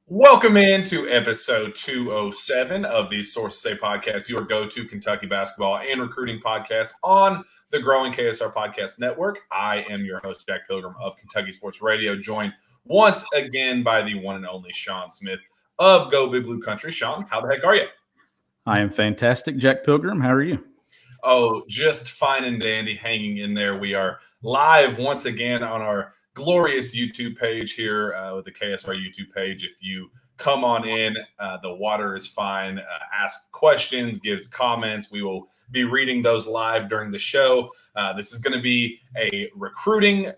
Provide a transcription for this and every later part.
Welcome into episode 207 of the Sources Say podcast, your go-to Kentucky basketball and recruiting podcast on the growing KSR podcast network. I am your host, Jack Pilgrim of Kentucky Sports Radio, joined once again by the one and only Sean Smith of Go Big Blue Country. Sean, how the heck are you? I am fantastic, Jack Pilgrim. How are you? Oh, just fine and dandy, hanging in there. We are live once again on our glorious YouTube page here with the KSR YouTube page. If you come on in, the water is fine. Ask questions, give comments. We will be reading those live during the show. This is going to be a recruiting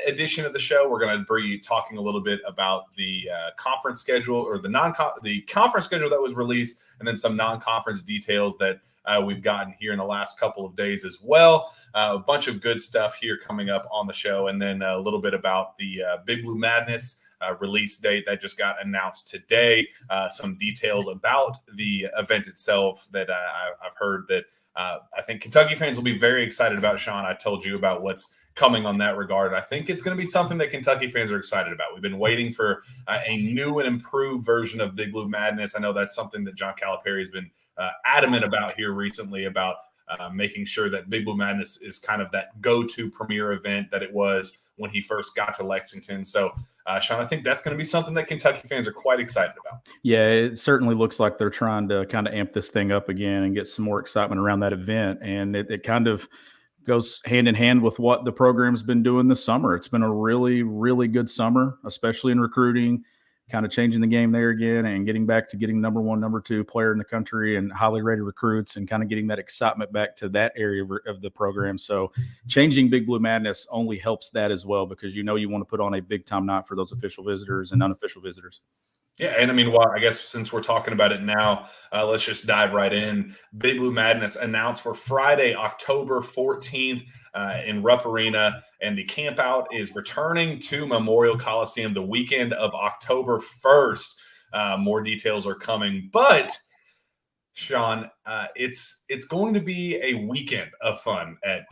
edition of the show. We're going to be talking a little bit about the conference schedule or the conference schedule that was released, and then some non-conference details that we've gotten here in the last couple of days as well. A bunch of good stuff here coming up on the show, and then a little bit about the Big Blue Madness release date that just got announced today. Some details about the event itself that I've heard that I think Kentucky fans will be very excited about. Sean, I told you about what's coming on that regard. I think it's going to be something that Kentucky fans are excited about. We've been waiting for a new and improved version of Big Blue Madness. I know that's something that John Calipari has been adamant about here recently, about making sure that Big Blue Madness is kind of that go-to premier event that it was when he first got to Lexington. So, Sean, I think that's going to be something that Kentucky fans are quite excited about. Yeah, it certainly looks like they're trying to kind of amp this thing up again and get some more excitement around that event. And it kind of goes hand in hand with what the program's been doing this summer. It's been a really, really good summer, especially in recruiting, kind of changing the game there again and getting back to getting number one, number two player in the country and highly rated recruits and kind of getting that excitement back to that area of the program. So changing Big Blue Madness only helps that as well, because you want to put on a big time night for those official visitors and unofficial visitors. Yeah, and I mean, well, I guess since we're talking about it now, let's just dive right in. Big Blue Madness announced for Friday, October 14th in Rupp Arena, and the camp out is returning to Memorial Coliseum the weekend of October 1st. More details are coming, but Sean, it's going to be a weekend of fun at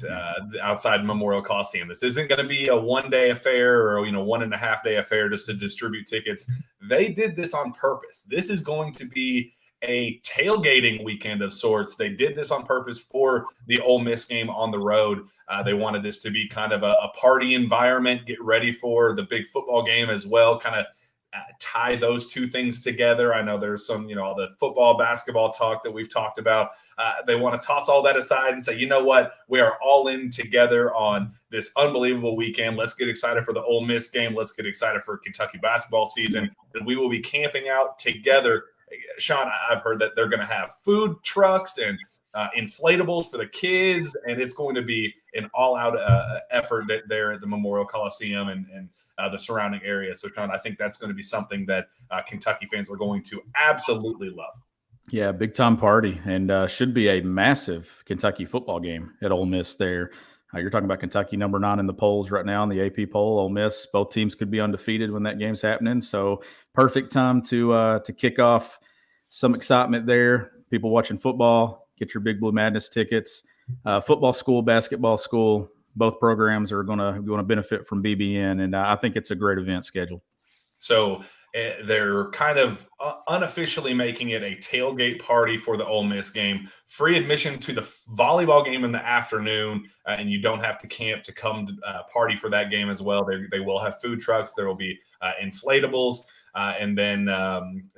outside Memorial Coliseum. This isn't going to be a one-day affair or 1.5-day affair just to distribute tickets. They did this on purpose. This is going to be a tailgating weekend of sorts. They did this on purpose for the Ole Miss game on the road. They wanted this to be kind of a party environment, get ready for the big football game as well, kind of tie those two things together. I know there's some, all the football, basketball talk that we've talked about. They want to toss all that aside and say, you know what, we are all in together on this unbelievable weekend. Let's get excited for the Ole Miss game. Let's get excited for Kentucky basketball season. And we will be camping out together. Sean, I've heard that they're going to have food trucks and inflatables for the kids, and it's going to be an all-out effort there at the Memorial Coliseum and the surrounding area. So, Sean, I think that's going to be something that Kentucky fans are going to absolutely love. Yeah, big time party, and should be a massive Kentucky football game at Ole Miss there. You're talking about Kentucky number 9 in the polls right now in the AP poll. Ole Miss, both teams could be undefeated when that game's happening. So perfect time to kick off some excitement there. People watching football, get your Big Blue Madness tickets. Football school, basketball school, both programs are going to benefit from BBN, and I think it's a great event schedule. So they're kind of unofficially making it a tailgate party for the Ole Miss game. Free admission to the volleyball game in the afternoon, and you don't have to camp to come to party for that game as well. They will have food trucks. There will be inflatables. And then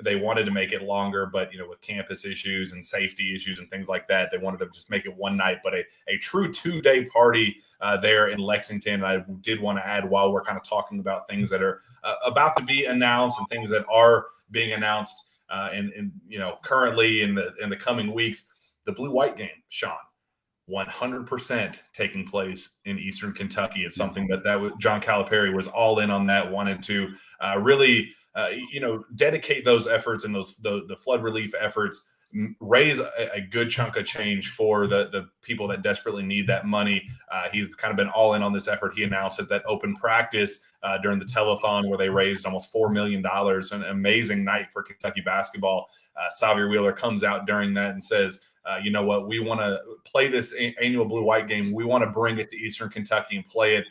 they wanted to make it longer, but, with campus issues and safety issues and things like that, they wanted to just make it one night, but a true 2-day party there in Lexington. I did want to add, while we're kind of talking about things that are about to be announced and things that are being announced currently in the coming weeks, the blue-white game, Sean, 100% taking place in Eastern Kentucky. It's something that John Calipari was all in on that, wanted to really dedicate those efforts and the flood relief efforts, raise a good chunk of change for the people that desperately need that money. He's kind of been all in on this effort. He announced at that open practice during the telethon where they raised almost $4 million, an amazing night for Kentucky basketball. Xavier Wheeler comes out during that and says, you know what, we want to play this annual blue-white game. We want to bring it to Eastern Kentucky and play it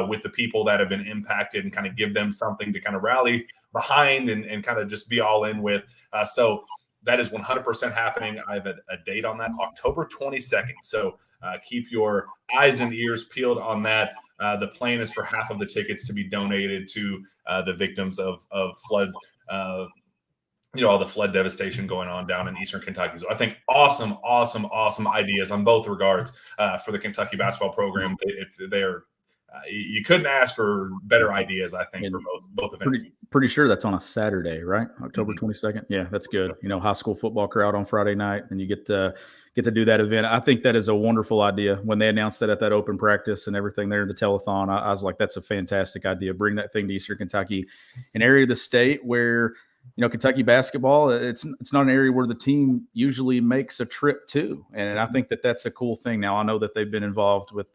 with the people that have been impacted and kind of give them something to kind of rally behind and kind of just be all in with. So that is 100% happening. I have a date on that, October 22nd. So keep your eyes and ears peeled on that. The plan is for half of the tickets to be donated to the victims of flood. All the flood devastation going on down in Eastern Kentucky. So I think awesome ideas on both regards for the Kentucky basketball program. They're you couldn't ask for better ideas, I think, for both events. Pretty sure that's on a Saturday, right? October 22nd. Yeah, that's good. High school football crowd on Friday night, and you get to do that event. I think that is a wonderful idea. When they announced that at that open practice and everything there in the telethon, I was like, that's a fantastic idea. Bring that thing to Eastern Kentucky, an area of the state where Kentucky basketball, it's not an area where the team usually makes a trip to. And I think that that's a cool thing. Now, I know that they've been involved with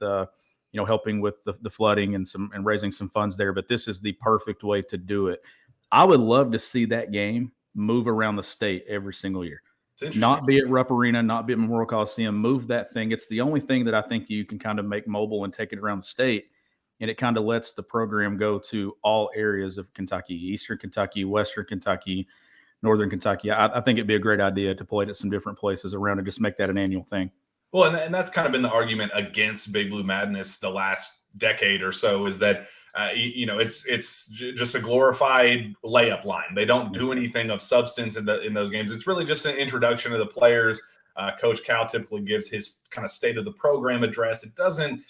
helping with the flooding and raising some funds there, but this is the perfect way to do it. I would love to see that game move around the state every single year. Not be at Rupp Arena, not be at Memorial Coliseum, move that thing. It's the only thing that I think you can kind of make mobile and take it around the state. And it kind of lets the program go to all areas of Kentucky, Eastern Kentucky, Western Kentucky, Northern Kentucky. I think it'd be a great idea to play it at some different places around and just make that an annual thing. Well, and that's kind of been the argument against Big Blue Madness the last decade or so, is that it's just a glorified layup line. They don't do anything of substance in those games. It's really just an introduction to the players. Coach Cal typically gives his kind of state of the program address. It doesn't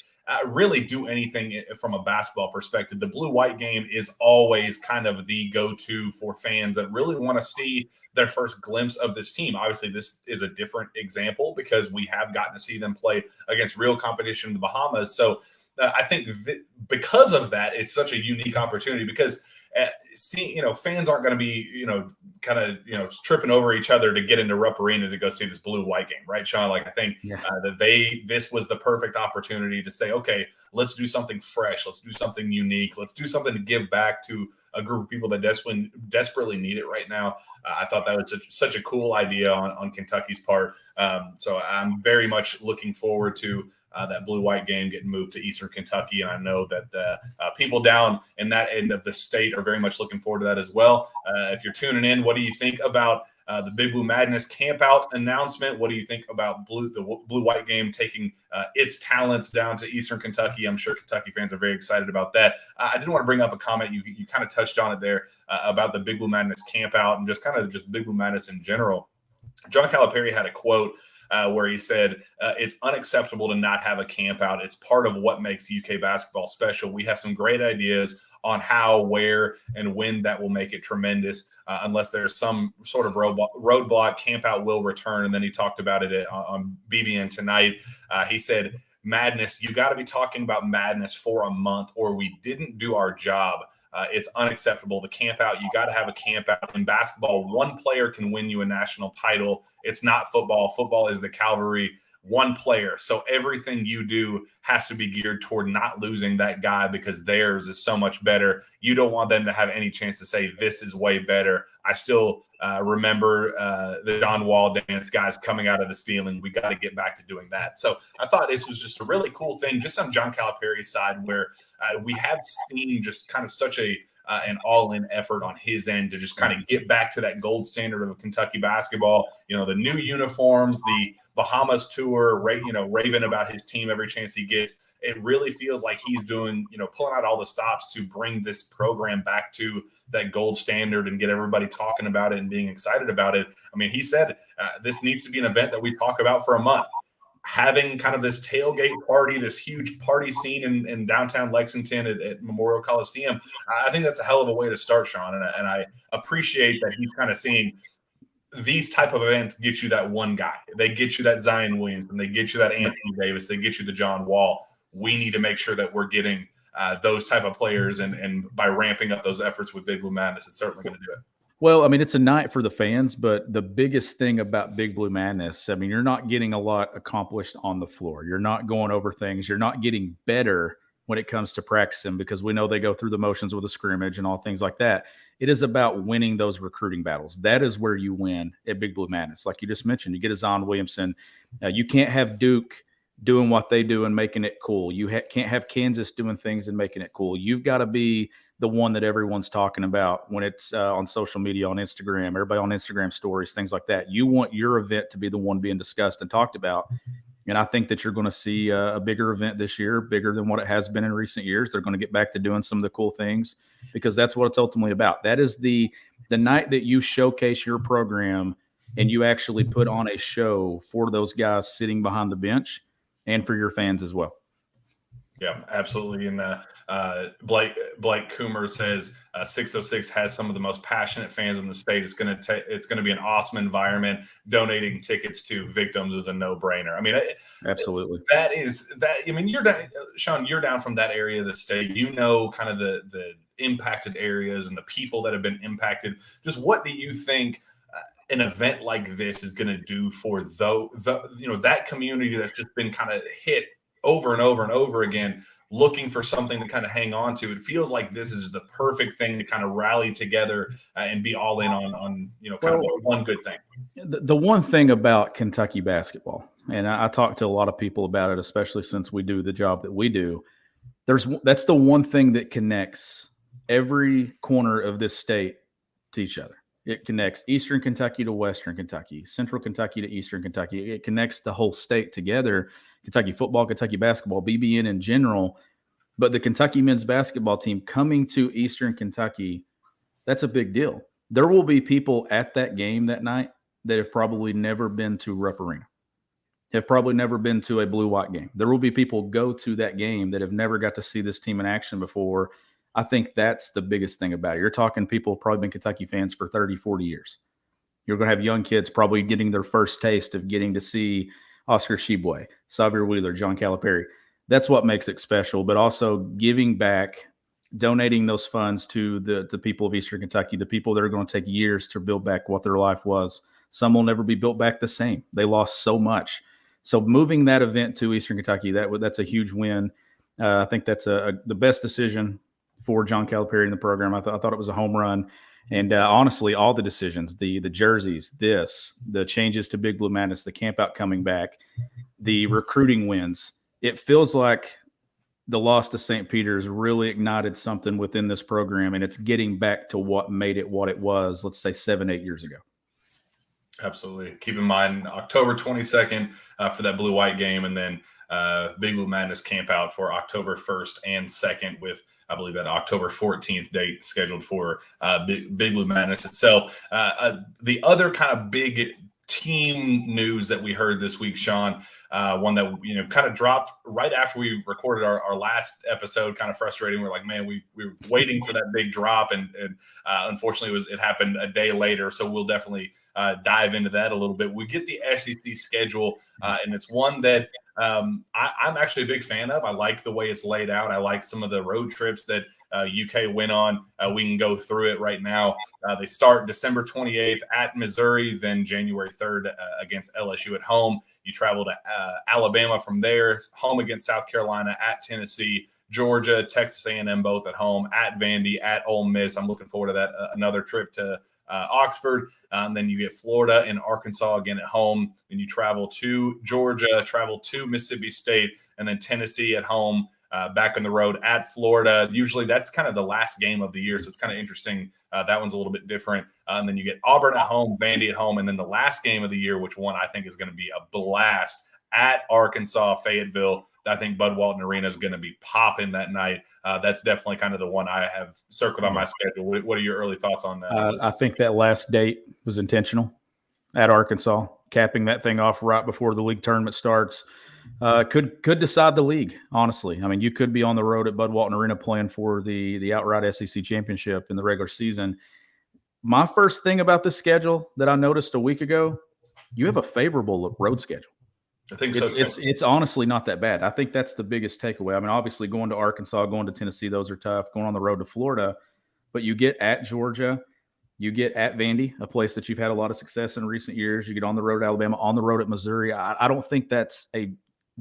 really do anything from a basketball perspective. The blue-white game is always kind of the go-to for fans that really want to see their first glimpse of this team. Obviously, this is a different example because we have gotten to see them play against real competition in the Bahamas. So I think because of that, it's such a unique opportunity because fans aren't going to be, kind of, tripping over each other to get into Rupp Arena to go see this blue-white game, right, Sean? Like, I think that this was the perfect opportunity to say, okay, let's do something fresh. Let's do something unique. Let's do something to give back to a group of people that desperately need it right now. I thought that was such a cool idea on Kentucky's part. So I'm very much looking forward to that blue-white game getting moved to Eastern Kentucky. And I know that the people down in that end of the state are very much looking forward to that as well. If you're tuning in, what do you think about the Big Blue Madness camp-out announcement? What do you think about the blue-white game taking its talents down to Eastern Kentucky? I'm sure Kentucky fans are very excited about that. I did want to bring up a comment. You kind of touched on it there about the Big Blue Madness camp-out and just Big Blue Madness in general. John Calipari had a quote where he said, it's unacceptable to not have a camp out. It's part of what makes UK basketball special. We have some great ideas on how, where, and when that will make it tremendous. Unless there's some sort of roadblock, camp out will return. And then he talked about it on BBN tonight. He said, madness, you got to be talking about madness for a month or we didn't do our job. It's unacceptable. The camp out, you got to have a camp out. In basketball, one player can win you a national title. It's not football. Football is the cavalry, one player. So everything you do has to be geared toward not losing that guy because theirs is so much better. You don't want them to have any chance to say this is way better. I still remember the John Wall dance, guys coming out of the ceiling. We got to get back to doing that. So I thought this was just a really cool thing, just on John Calipari's side, where we have seen just kind of such an all-in effort on his end to just kind of get back to that gold standard of Kentucky basketball. The new uniforms, the Bahamas tour, raving about his team every chance he gets. It really feels like he's doing, pulling out all the stops to bring this program back to that gold standard and get everybody talking about it and being excited about it. I mean, he said this needs to be an event that we talk about for a month. Having kind of this tailgate party, this huge party scene in downtown Lexington at Memorial Coliseum, I think that's a hell of a way to start, Sean. And I appreciate that he's kind of seeing these type of events get you that one guy. They get you that Zion Williamson. They get you that Anthony Davis. They get you the John Wall. We need to make sure that we're getting those type of players. And by ramping up those efforts with Big Blue Madness, it's certainly going to do it. Well, I mean, it's a night for the fans, but the biggest thing about Big Blue Madness, I mean, you're not getting a lot accomplished on the floor. You're not going over things. You're not getting better when it comes to practicing because we know they go through the motions with a scrimmage and all things like that. It is about winning those recruiting battles. That is where you win at Big Blue Madness. Like you just mentioned, you get a Zion Williamson. You can't have Duke doing what they do and making it cool. You can't have Kansas doing things and making it cool. You've got to be the one that everyone's talking about when it's on social media, on Instagram, everybody on Instagram stories, things like that. You want your event to be the one being discussed and talked about. And I think that you're going to see a bigger event this year, bigger than what it has been in recent years. They're going to get back to doing some of the cool things because that's what it's ultimately about. That is the night that you showcase your program and you actually put on a show for those guys sitting behind the bench and for your fans as well. Yeah, absolutely. And Blake Coomer says 606 has some of the most passionate fans in the state. It's going to be an awesome environment. Donating tickets to victims is a no-brainer. I mean, absolutely. That. I mean, you're down, Sean. You're down from that area of the state. You know, kind of the impacted areas and the people that have been impacted. Just what do you think an event like this is going to do for that community that's just been kind of hit over and over and over again, looking for something to kind of hang on to? It feels like this is the perfect thing to kind of rally together and be all in on kind of one good thing. The one thing about Kentucky basketball, and I talk to a lot of people about it, especially since we do the job that we do, that's the one thing that connects every corner of this state to each other. It connects Eastern Kentucky to Western Kentucky, Central Kentucky to Eastern Kentucky. It connects the whole state together. Kentucky football, Kentucky basketball, BBN in general. But the Kentucky men's basketball team coming to Eastern Kentucky, that's a big deal. There will be people at that game that night that have probably never been to Rupp Arena, have probably never been to a blue-white game. There will be people go to that game that have never got to see this team in action before. I think that's the biggest thing about it. You're talking people who've probably been Kentucky fans for 30, 40 years. You're going to have young kids probably getting their first taste of getting to see Oscar Tshiebwe, Xavier Wheeler, John Calipari. That's what makes it special, but also giving back, donating those funds to the people of Eastern Kentucky, the people that are going to take years to build back what their life was. Some will never be built back the same. They lost so much. So moving that event to Eastern Kentucky, that's a huge win. I think that's the best decision for John Calipari in the program. I thought it was a home run. And honestly, all the decisions, the jerseys, the changes to Big Blue Madness, the camp out coming back, the recruiting wins, it feels like the loss to St. Peter's really ignited something within this program, and it's getting back to what made it what it was, let's say 7-8 years ago. Absolutely. Keep in mind, October 22nd for that blue-white game, and then Big Blue Madness camp out for October 1st and 2nd with, I believe, that October 14th date scheduled for Big Blue Madness itself. The other kind of big team news that we heard this week, Sean, one that kind of dropped right after we recorded our last episode, kind of frustrating. We're like, man, we were waiting for that big drop, and unfortunately it happened a day later. So we'll definitely dive into that a little bit. We get the SEC schedule, and it's one that I'm actually a big fan of. I like the way it's laid out. I like some of the road trips that UK went on. We can go through it right now. They start December 28th at Missouri, then January 3rd against LSU at home. You travel to Alabama from there, home against South Carolina, at Tennessee, Georgia, Texas A&M, both at home, at Vandy, at Ole Miss. I'm looking forward to that. Another trip to Oxford. Then you get Florida and Arkansas again at home. Then you travel to Georgia, travel to Mississippi State, and then Tennessee at home, back on the road at Florida. Usually that's kind of the last game of the year, so it's kind of interesting. That one's a little bit different. And then you get Auburn at home, Vandy at home, and then the last game of the year, which one I think is going to be a blast, at Arkansas, Fayetteville. I think Bud Walton Arena is going to be popping that night. That's definitely kind of the one I have circled on my schedule. What are your early thoughts on that? I think that last date was intentional at Arkansas, capping that thing off right before the league tournament starts. Could decide the league, honestly. I mean, you could be on the road at Bud Walton Arena playing for the outright SEC championship in the regular season. My first thing about this schedule that I noticed a week ago, you have a favorable road schedule. I think so. It's honestly not that bad. I think that's the biggest takeaway. I mean, obviously going to Arkansas, going to Tennessee, those are tough. Going on the road to Florida, but you get at Georgia, you get at Vandy, a place that you've had a lot of success in recent years. You get on the road at Alabama, on the road at Missouri. I don't think that's a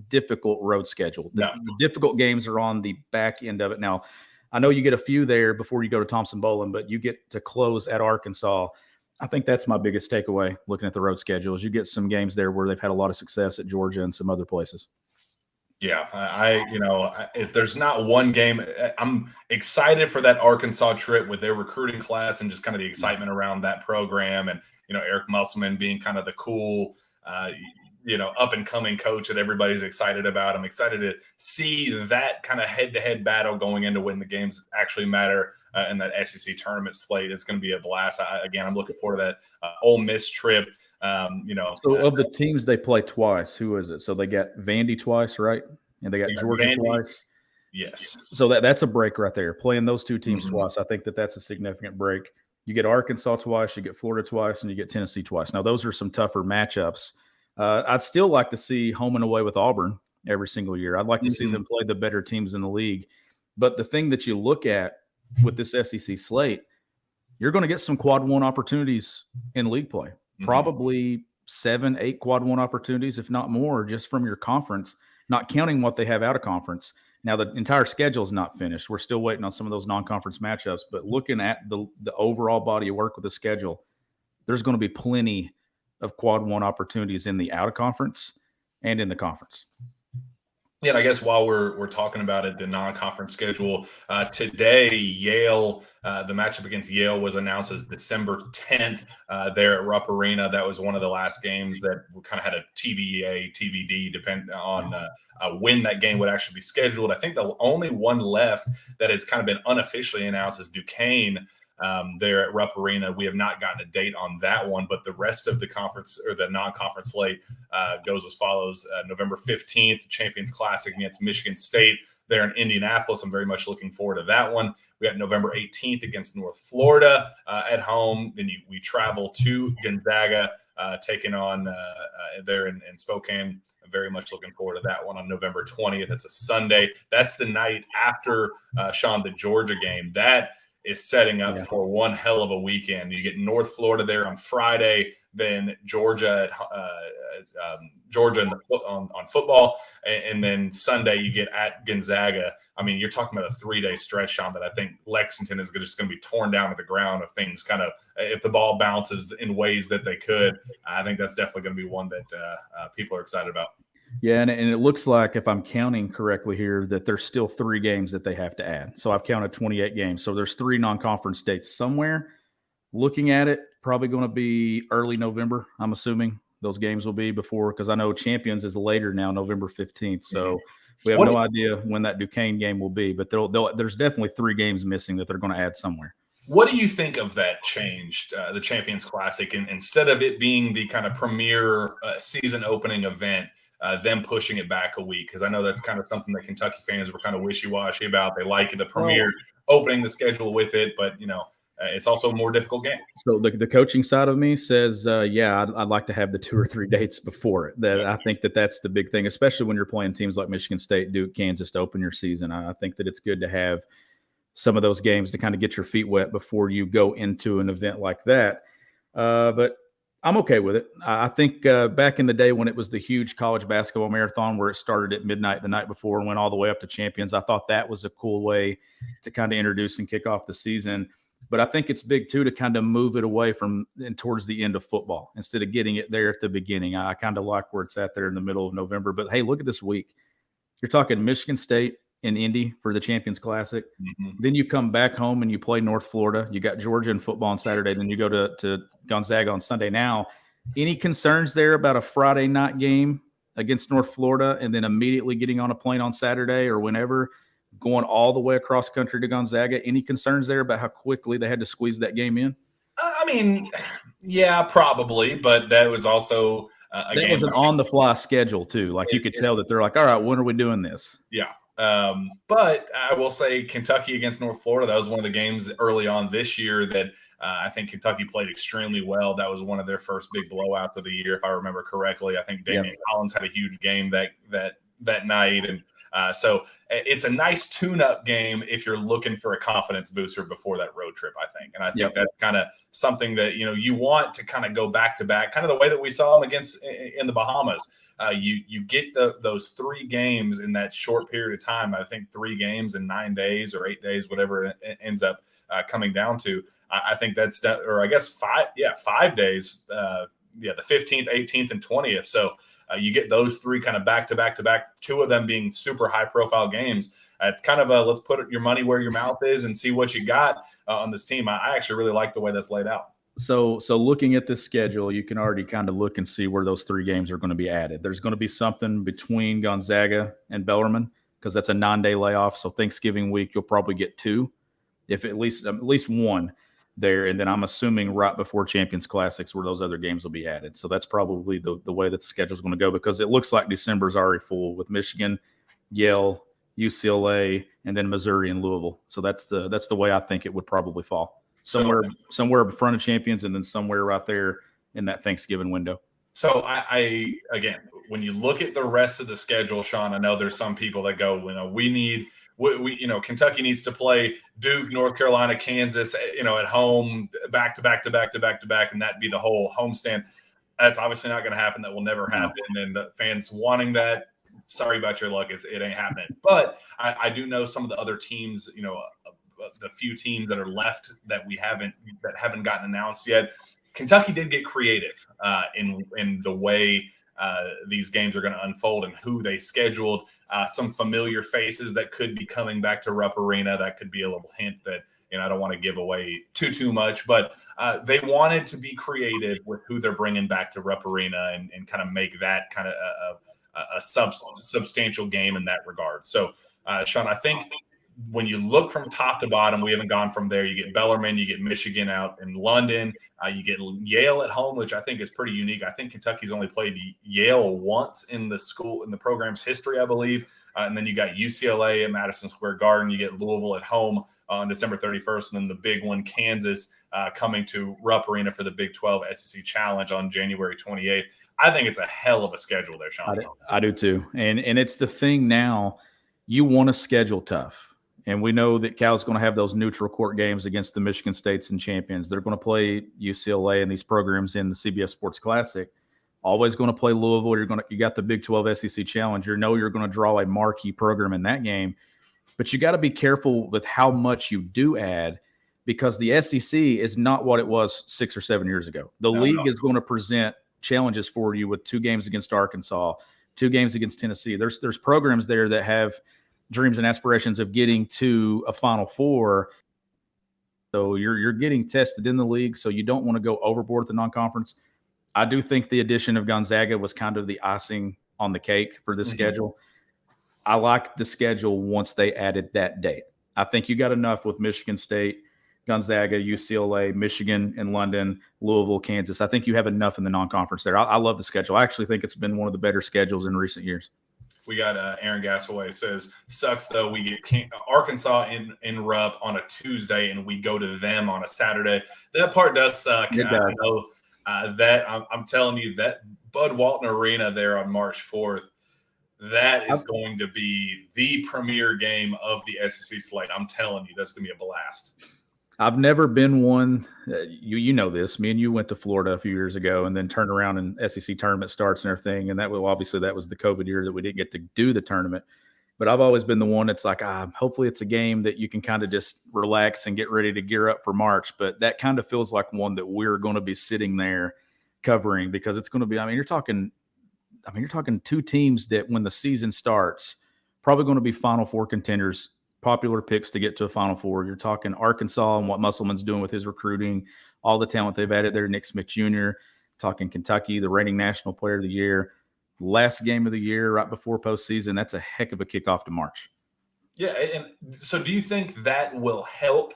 difficult road schedule. The difficult games are on the back end of it. Now, I know you get a few there before you go to Thompson-Boling, but you get to close at Arkansas. I think that's my biggest takeaway looking at the road schedule is you get some games there where they've had a lot of success at Georgia and some other places. Yeah, if there's not one game, I'm excited for that Arkansas trip with their recruiting class and just kind of the excitement around that program, and Eric Musselman being kind of the cool, uh, up and coming coach that everybody's excited about. I'm excited to see that kind of head to head battle going into when the games actually matter in that SEC tournament slate. It's going to be a blast. Again, I'm looking forward to that Ole Miss trip. So of the teams they play twice, who is it? So they got Vandy twice, right? And they got Georgia Vandy, twice. yes. So that's a break right there. Playing those two teams Mhm. twice, I think that's a significant break. You get Arkansas twice, you get Florida twice, and you get Tennessee twice. Now those are some tougher matchups. I'd still like to see home and away with Auburn every single year. I'd like to see them play the better teams in the league. But the thing that you look at with this SEC slate, you're going to get some quad one opportunities in league play. Probably 7, 8 quad one opportunities, if not more, just from your conference, not counting what they have out of conference. Now, the entire schedule is not finished. We're still waiting on some of those non-conference matchups. But looking at the overall body of work with the schedule, there's going to be plenty of quad one opportunities in the out of conference and in the conference. Yeah, and I guess while we're talking about it, the non-conference schedule today, Yale, the matchup against Yale was announced as December 10th there at Rupp Arena. That was one of the last games that kind of had a TBA, TBD, depend on when that game would actually be scheduled. I think the only one left that has kind of been unofficially announced is Duquesne. There at Rupp Arena. We have not gotten a date on that one, but the rest of the conference or the non-conference slate goes as follows. November 15th, Champions Classic against Michigan State there in Indianapolis. I'm very much looking forward to that one. We got November 18th against North Florida at home. Then we travel to Gonzaga, taking on there in Spokane. I'm very much looking forward to that one on November 20th. It's a Sunday. That's the night after, Sean, the Georgia game. That is setting up for one hell of a weekend. You get North Florida there on Friday, then Georgia Georgia on football, and then Sunday you get at Gonzaga. I mean, you're talking about a 3-day stretch, Sean, that I think Lexington is just going to be torn down to the ground if the ball bounces in ways that they could. I think that's definitely going to be one that people are excited about. Yeah, and it looks like, if I'm counting correctly here, that there's still 3 games that they have to add. So I've counted 28 games. So there's 3 non-conference dates somewhere. Looking at it, probably going to be early November, I'm assuming those games will be before, because I know Champions is later now, November 15th. So we have no idea when that Duquesne game will be, but there's definitely 3 games missing that they're going to add somewhere. What do you think of that change, the Champions Classic, and instead of it being the kind of premier season opening event, them pushing it back a week? Because I know that's kind of something that Kentucky fans were kind of wishy-washy about. They like the premier opening the schedule with it, but it's also a more difficult game. So the coaching side of me says, I'd like to have the 2 or 3 dates before it. That I think that's the big thing, especially when you're playing teams like Michigan State, Duke, Kansas to open your season. I think that it's good to have some of those games to kind of get your feet wet before you go into an event like that. But I'm okay with it. I think back in the day when it was the huge college basketball marathon where it started at midnight the night before and went all the way up to Champions, I thought that was a cool way to kind of introduce and kick off the season. But I think it's big, too, to kind of move it away from and towards the end of football instead of getting it there at the beginning. I kind of like where it's at there in the middle of November. But, hey, look at this week. You're talking Michigan State in Indy for the Champions Classic. Then you come back home and you play North Florida. You got Georgia and football on Saturday. Then you go to Gonzaga on Sunday. Now, any concerns there about a Friday night game against North Florida and then immediately getting on a plane on Saturday or whenever, going all the way across country to Gonzaga? Any concerns there about how quickly they had to squeeze that game in? I mean, yeah, probably, but that was also that was an on-the-fly schedule too. Like you could tell that they're like, all right, when are we doing this? Yeah. But I will say Kentucky against North Florida, that was one of the games early on this year that I think Kentucky played extremely well. That was one of their first big blowouts of the year, if I remember correctly. I think Damian Collins had a huge game that night. And so it's a nice tune-up game if you're looking for a confidence booster before that road trip, I think. And I think that's kind of something that, you want to kind of go back-to-back, kind of the way that we saw them against in the Bahamas. You get those 3 games in that short period of time. I think 3 games in 9 days or 8 days, whatever it ends up coming down to. I think that's or I guess 5 days. The 15th, 18th, and 20th. So You get those three kind of back to back to back, two of them being super high profile games. It's kind of let's put your money where your mouth is and see what you got on this team. I actually really like the way that's laid out. So looking at this schedule, you can already kind of look and see where those three games are going to be added. There's going to be something between Gonzaga and Bellarmine because that's a 9-day layoff. So Thanksgiving week, you'll probably get two, if at least one there. And then I'm assuming right before Champions Classics where those other games will be added. So that's probably the way that the schedule is going to go because it looks like December is already full with Michigan, Yale, UCLA, and then Missouri and Louisville. So that's the way I think it would probably fall. Somewhere in front of Champions and then somewhere right there in that Thanksgiving window. So I again, when you look at the rest of the schedule, Sean, I know there's some people that go, we Kentucky needs to play Duke, North Carolina, Kansas, at home, back to back to back to back to back, and that'd be the whole homestand. That's obviously not going to happen. That will never happen. And the fans wanting that, sorry about your luck, it ain't happening. But I do know some of the other teams, the few teams that are left that haven't gotten announced yet. Kentucky did get creative in the way these games are going to unfold and who they scheduled. Some familiar faces that could be coming back to Rupp Arena. That could be a little hint that I don't want to give away too much, but they wanted to be creative with who they're bringing back to Rupp Arena and kind of make that kind of a substantial game in that regard. So, Sean, I think when you look from top to bottom, we haven't gone from there. You get Bellarmine, you get Michigan out in London, you get Yale at home, which I think is pretty unique. I think Kentucky's only played Yale once in the program's history, I believe. And then you got UCLA at Madison Square Garden. You get Louisville at home on December 31st, and then the big one, Kansas, coming to Rupp Arena for the Big 12 SEC Challenge on January 28th. I think it's a hell of a schedule there, Sean. I do too. And it's the thing now, you want to schedule tough. And we know that Cal's going to have those neutral court games against the Michigan States and champions. They're going to play UCLA and these programs in the CBS Sports Classic. Always going to play Louisville. You got the Big 12 SEC Challenge. You're going to draw a marquee program in that game. But you got to be careful with how much you do add because the SEC is not what it was 6 or 7 years ago. The league is going to present challenges for you with 2 games against Arkansas, 2 games against Tennessee. There's programs there that have dreams and aspirations of getting to a Final Four. So you're getting tested in the league, so you don't want to go overboard with the non-conference. I do think the addition of Gonzaga was kind of the icing on the cake for this schedule. I like the schedule once they added that date. I think you got enough with Michigan State, Gonzaga, UCLA, Michigan, and London, Louisville, Kansas. I think you have enough in the non-conference there. I love the schedule. I actually think it's been one of the better schedules in recent years. We got Aaron Gasaway says, sucks though. We get Arkansas in Rupp on a Tuesday and we go to them on a Saturday. That part does suck. I know that I'm telling you that Bud Walton Arena there on March 4th, that is going to be the premier game of the SEC slate. I'm telling you, that's going to be a blast. I've never been one. You know this. Me and you went to Florida a few years ago, and then turned around and SEC tournament starts and everything. And that was the COVID year that we didn't get to do the tournament. But I've always been the one that's like, hopefully it's a game that you can kind of just relax and get ready to gear up for March. But that kind of feels like one that we're going to be sitting there covering because it's going to be. You're talking 2 teams that when the season starts, probably going to be Final Four contenders. Popular picks to get to a Final Four. You're talking Arkansas and what Musselman's doing with his recruiting, all the talent they've added there. Nick Smith Jr. Talking Kentucky, the reigning national player of the year, last game of the year right before postseason. That's a heck of a kickoff to March. Yeah, and so do you think that will help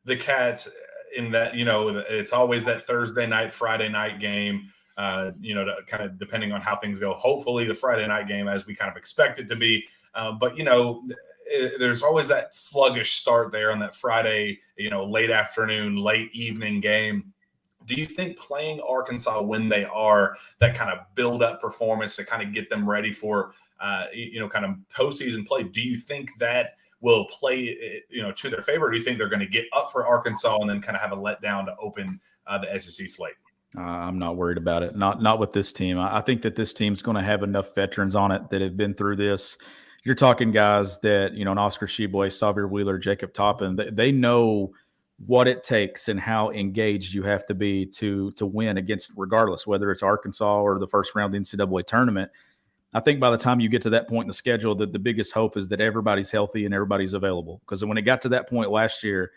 the Cats in that it's always that Thursday night, Friday night game? To kind of depending on how things go. Hopefully, the Friday night game as we kind of expect it to be, but there's always that sluggish start there on that Friday, late afternoon, late evening game. Do you think playing Arkansas when they are that kind of build up performance to kind of get them ready for, kind of postseason play? Do you think that will play, to their favor? Or do you think they're going to get up for Arkansas and then kind of have a letdown to open the SEC slate? I'm not worried about it. Not with this team. I think that this team's going to have enough veterans on it that have been through this. You're talking guys that, an Oscar Sheboy, Xavier Wheeler, Jacob Toppin, they know what it takes and how engaged you have to be to win against, regardless, whether it's Arkansas or the first round of the NCAA tournament. I think by the time you get to that point in the schedule, the biggest hope is that everybody's healthy and everybody's available. Because when it got to that point last year,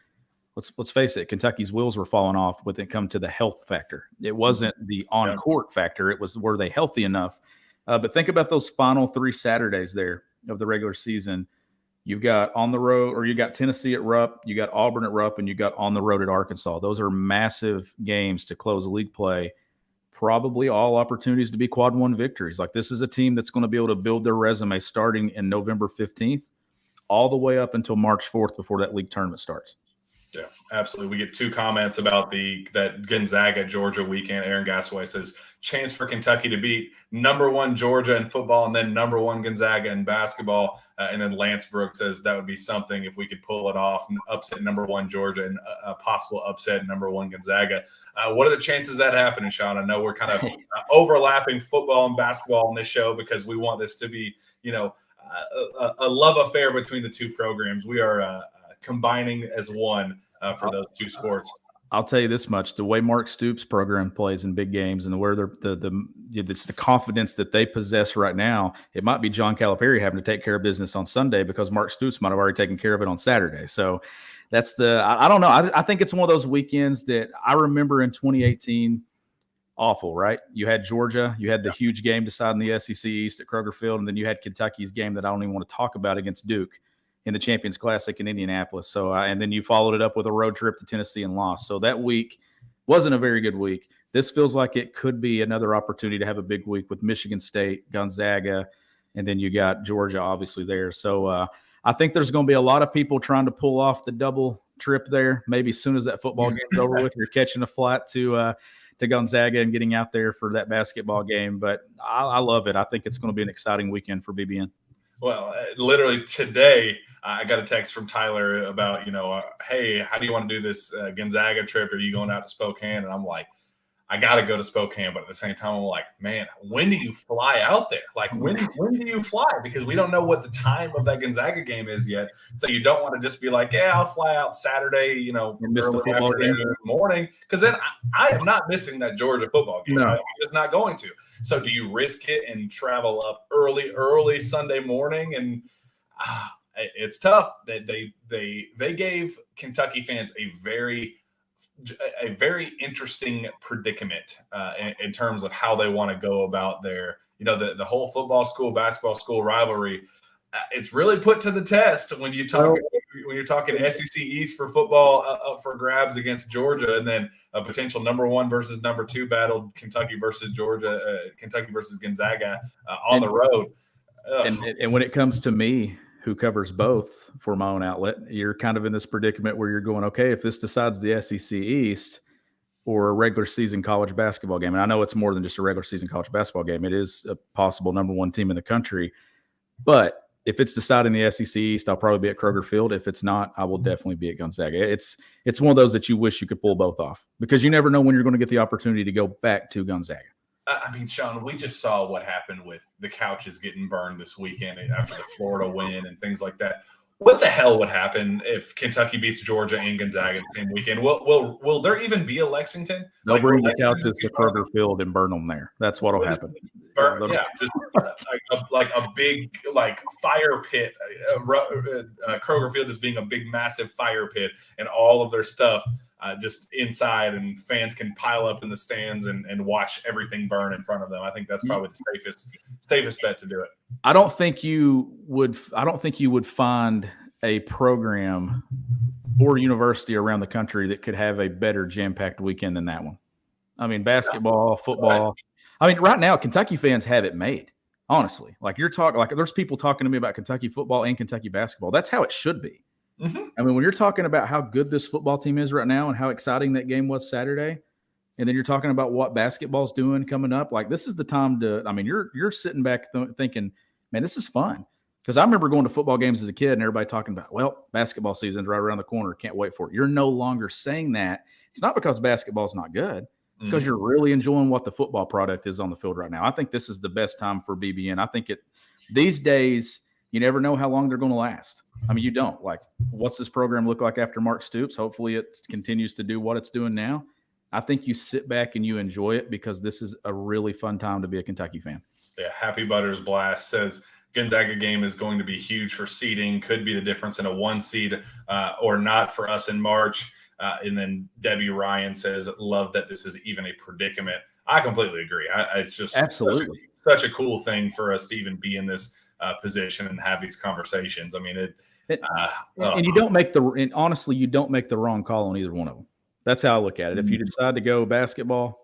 let's face it, Kentucky's wheels were falling off when it come to the health factor. It wasn't the on-court factor. It was, were they healthy enough? But think about those final 3 Saturdays there of the regular season. You've got on the road, or you got Tennessee at Rupp, you got Auburn at Rupp, and you got on the road at Arkansas. Those are massive games to close league play. Probably all opportunities to be quad 1 victories. Like, this is a team that's going to be able to build their resume starting in November 15th all the way up until March 4th before that league tournament starts. Yeah, absolutely. We get 2 comments about that Gonzaga-Georgia weekend. Aaron Gasaway says, chance for Kentucky to beat number 1 Georgia in football and then number 1 Gonzaga in basketball. And then Lance Brooks says that would be something if we could pull it off, upset number 1 Georgia and a possible upset number 1 Gonzaga. What are the chances of that happening, Sean? I know we're kind of overlapping football and basketball on this show because we want this to be, a love affair between the 2 programs. We are combining as one for those 2 sports. I'll tell you this much: the way Mark Stoops' program plays in big games, and where it's the confidence that they possess right now. It might be John Calipari having to take care of business on Sunday because Mark Stoops might have already taken care of it on Saturday. So that's I don't know. I think it's one of those weekends that I remember in 2018. Awful, right? You had Georgia, you had the huge game deciding the SEC East at Kroger Field, and then you had Kentucky's game that I don't even want to talk about against Duke in the Champions Classic in Indianapolis. So, and then you followed it up with a road trip to Tennessee and lost. So that week wasn't a very good week. This feels like it could be another opportunity to have a big week with Michigan State, Gonzaga, and then you got Georgia obviously there. So I think there's going to be a lot of people trying to pull off the double trip there. Maybe as soon as that football game's over with, you're catching a flight to Gonzaga and getting out there for that basketball game. But I love it. I think it's going to be an exciting weekend for BBN. Well, literally today, I got a text from Tyler about, hey, how do you want to do this Gonzaga trip? Are you going out to Spokane? And I'm like, I got to go to Spokane. But at the same time, I'm like, man, when do you fly out there? Like, when do you fly? Because we don't know what the time of that Gonzaga game is yet. So you don't want to just be like, yeah, I'll fly out Saturday, miss the football game in the morning. Because then I am not missing that Georgia football game. No. I'm just not going to. So do you risk it and travel up early Sunday morning? And it's tough. They gave Kentucky fans a very interesting predicament in terms of how they want to go about their, the whole football school, basketball school rivalry. It's really put to the test when you're talking SEC East for football up for grabs against Georgia, and then a potential number 1 versus number 2 battle, Kentucky versus Georgia, Kentucky versus Gonzaga on the road. And when it comes to me, who covers both for my own outlet, you're kind of in this predicament where you're going, okay, if this decides the SEC East or a regular season college basketball game, and I know it's more than just a regular season college basketball game, it is a possible number 1 team in the country, but if it's deciding the SEC East, I'll probably be at Kroger Field. If it's not, I will definitely be at Gonzaga. It's one of those that you wish you could pull both off because you never know when you're going to get the opportunity to go back to Gonzaga. I mean, Sean, we just saw what happened with the couches getting burned this weekend after the Florida win and things like that. What the hell would happen if Kentucky beats Georgia and Gonzaga the same weekend? Will there even be a Lexington? They'll bring the couches to Kroger Field and burn them there. That's what'll happen. Just like a big fire pit. Kroger Field is being a big, massive fire pit, and all of their stuff just inside, and fans can pile up in the stands and watch everything burn in front of them. I think that's probably the safest bet to do it. I don't think you would find a program or university around the country that could have a better jam-packed weekend than that one. I mean, basketball, football. Right. I mean, right now, Kentucky fans have it made. Honestly, there's people talking to me about Kentucky football and Kentucky basketball. That's how it should be. Mm-hmm. I mean, when you're talking about how good this football team is right now and how exciting that game was Saturday, and then you're talking about what basketball's doing coming up, like this is the time to. I mean, you're sitting back thinking, man, this is fun. Because I remember going to football games as a kid and everybody talking about, well, basketball season's right around the corner. Can't wait for it. You're no longer saying that. It's not because basketball's not good. It's because you're really enjoying what the football product is on the field right now. I think this is the best time for BBN. I think these days, you never know how long they're going to last. I mean, you don't. Like, what's this program look like after Mark Stoops? Hopefully it continues to do what it's doing now. I think you sit back and you enjoy it because this is a really fun time to be a Kentucky fan. Yeah, Happy Butters Blast says Gonzaga game is going to be huge for seeding. Could be the difference in a 1 seed or not for us in March. And then Debbie Ryan says, love that this is even a predicament. I completely agree. It's just absolutely such a cool thing for us to even be in this position and have these conversations. I mean, and you don't make and honestly, you don't make the wrong call on either one of them. That's how I look at it. If you decide to go basketball,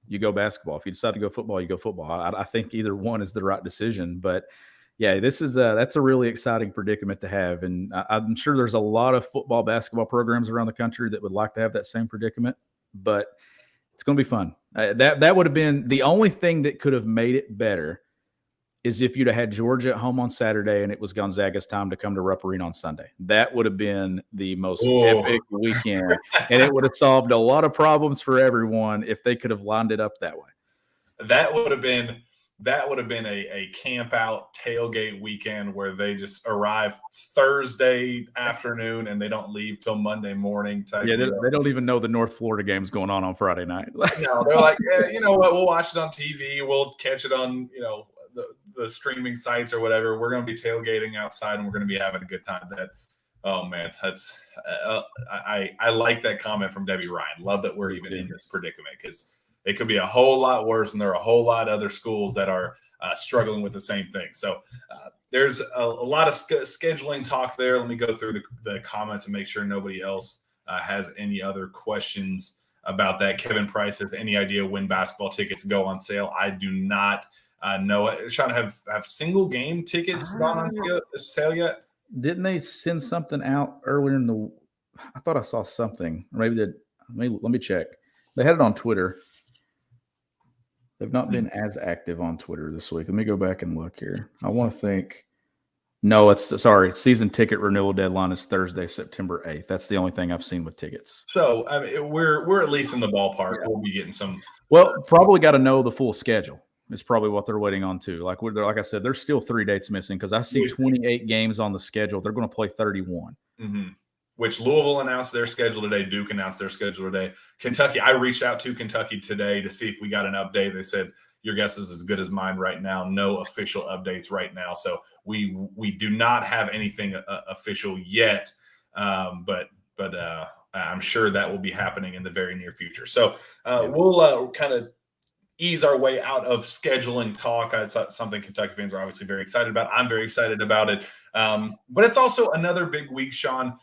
you go basketball. If you decide to go football, you go football. I think either one is the right decision. But yeah, that's a really exciting predicament to have. And I'm sure there's a lot of football, basketball programs around the country that would like to have that same predicament. But it's going to be fun. That would have been the only thing that could have made it better is if you'd have had Georgia at home on Saturday and it was Gonzaga's time to come to Rupp Arena on Sunday. That would have been the most epic weekend, and it would have solved a lot of problems for everyone if they could have lined it up that way. That would have been a camp out tailgate weekend where they just arrive Thursday afternoon and they don't leave till Monday morning. Yeah, they don't even know the North Florida game's going on Friday night. No, they're like, you know what? We'll watch it on TV. We'll catch it on, the streaming sites or whatever. We're going to be tailgating outside and we're going to be having a good time. Oh man, that's I like that comment from Debbie Ryan. Love that we're even in this predicament because it could be a whole lot worse, and there are a whole lot of other schools that are struggling with the same thing. So there's a lot of scheduling talk there. Let me go through the comments and make sure nobody else has any other questions about that. Kevin Price says, any idea when basketball tickets go on sale? I do not know. Sean, have single game tickets gone on sale yet? Didn't they send something out earlier in the? I thought I saw something. Maybe let me check. They had it on Twitter. They've not been as active on Twitter this week. Let me go back and look here. I want to think. No, season ticket renewal deadline is Thursday, September 8th. That's the only thing I've seen with tickets. So I mean, we're at least in the ballpark. Yeah. We'll be getting some. Well, probably got to know the full schedule. Is probably what they're waiting on too. Like I said, there's still 3 dates missing because I see 28 games on the schedule. They're going to play 31. Mm-hmm. Which Louisville announced their schedule today. Duke announced their schedule today. Kentucky, I reached out to Kentucky today to see if we got an update. They said, your guess is as good as mine right now. No official updates right now. So we do not have anything official yet, but I'm sure that will be happening in the very near future. So we'll kind of ease our way out of scheduling talk. It's something Kentucky fans are obviously very excited about. I'm very excited about it. But it's also another big week, Sean,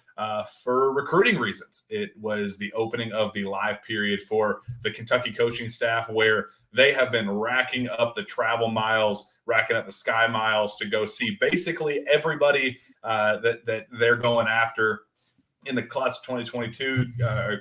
for recruiting reasons. It was the opening of the live period for the Kentucky coaching staff, where they have been racking up the travel miles, racking up the sky miles to go see basically everybody that they're going after in the class of 2022,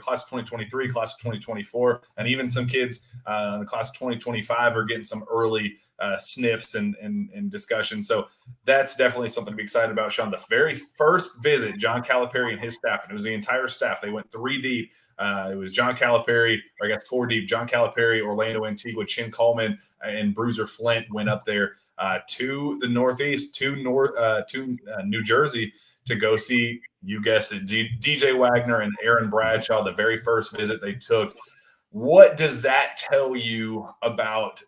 class of 2023, class of 2024, and even some kids in the class of 2025 are getting some early sniffs and discussion. So that's definitely something to be excited about, Sean. The very first visit, John Calipari and his staff, and it was the entire staff. They went 3 deep. It was John Calipari, or I guess 4 deep. John Calipari, Orlando Antigua, Chin Coleman, and Bruiser Flint went up there to the Northeast, to New Jersey, to go see, you guessed it, DJ Wagner and Aaron Bradshaw, the very first visit they took. What does that tell you about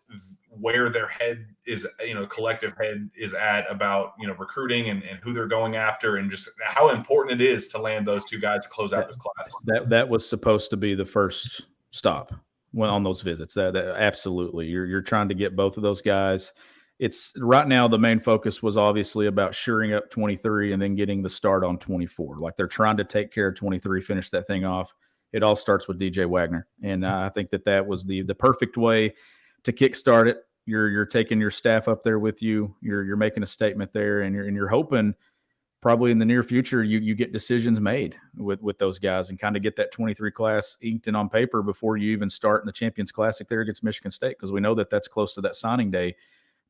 where their head is, collective head is at about, recruiting and who they're going after, and just how important it is to land those 2 guys to close out this class? That was supposed to be the first stop on those visits. That absolutely. You're trying to get both of those guys. It's right now, the main focus was obviously about shoring up 23 and then getting the start on 24. Like, they're trying to take care of 23, finish that thing off. It all starts with DJ Wagner. And I think that was the perfect way to kickstart it. You're taking your staff up there with you. You're making a statement there, and you're hoping probably in the near future you get decisions made with those guys and kind of get that 23 class inked and on paper before you even start in the Champions Classic there against Michigan State, because we know that's close to that signing day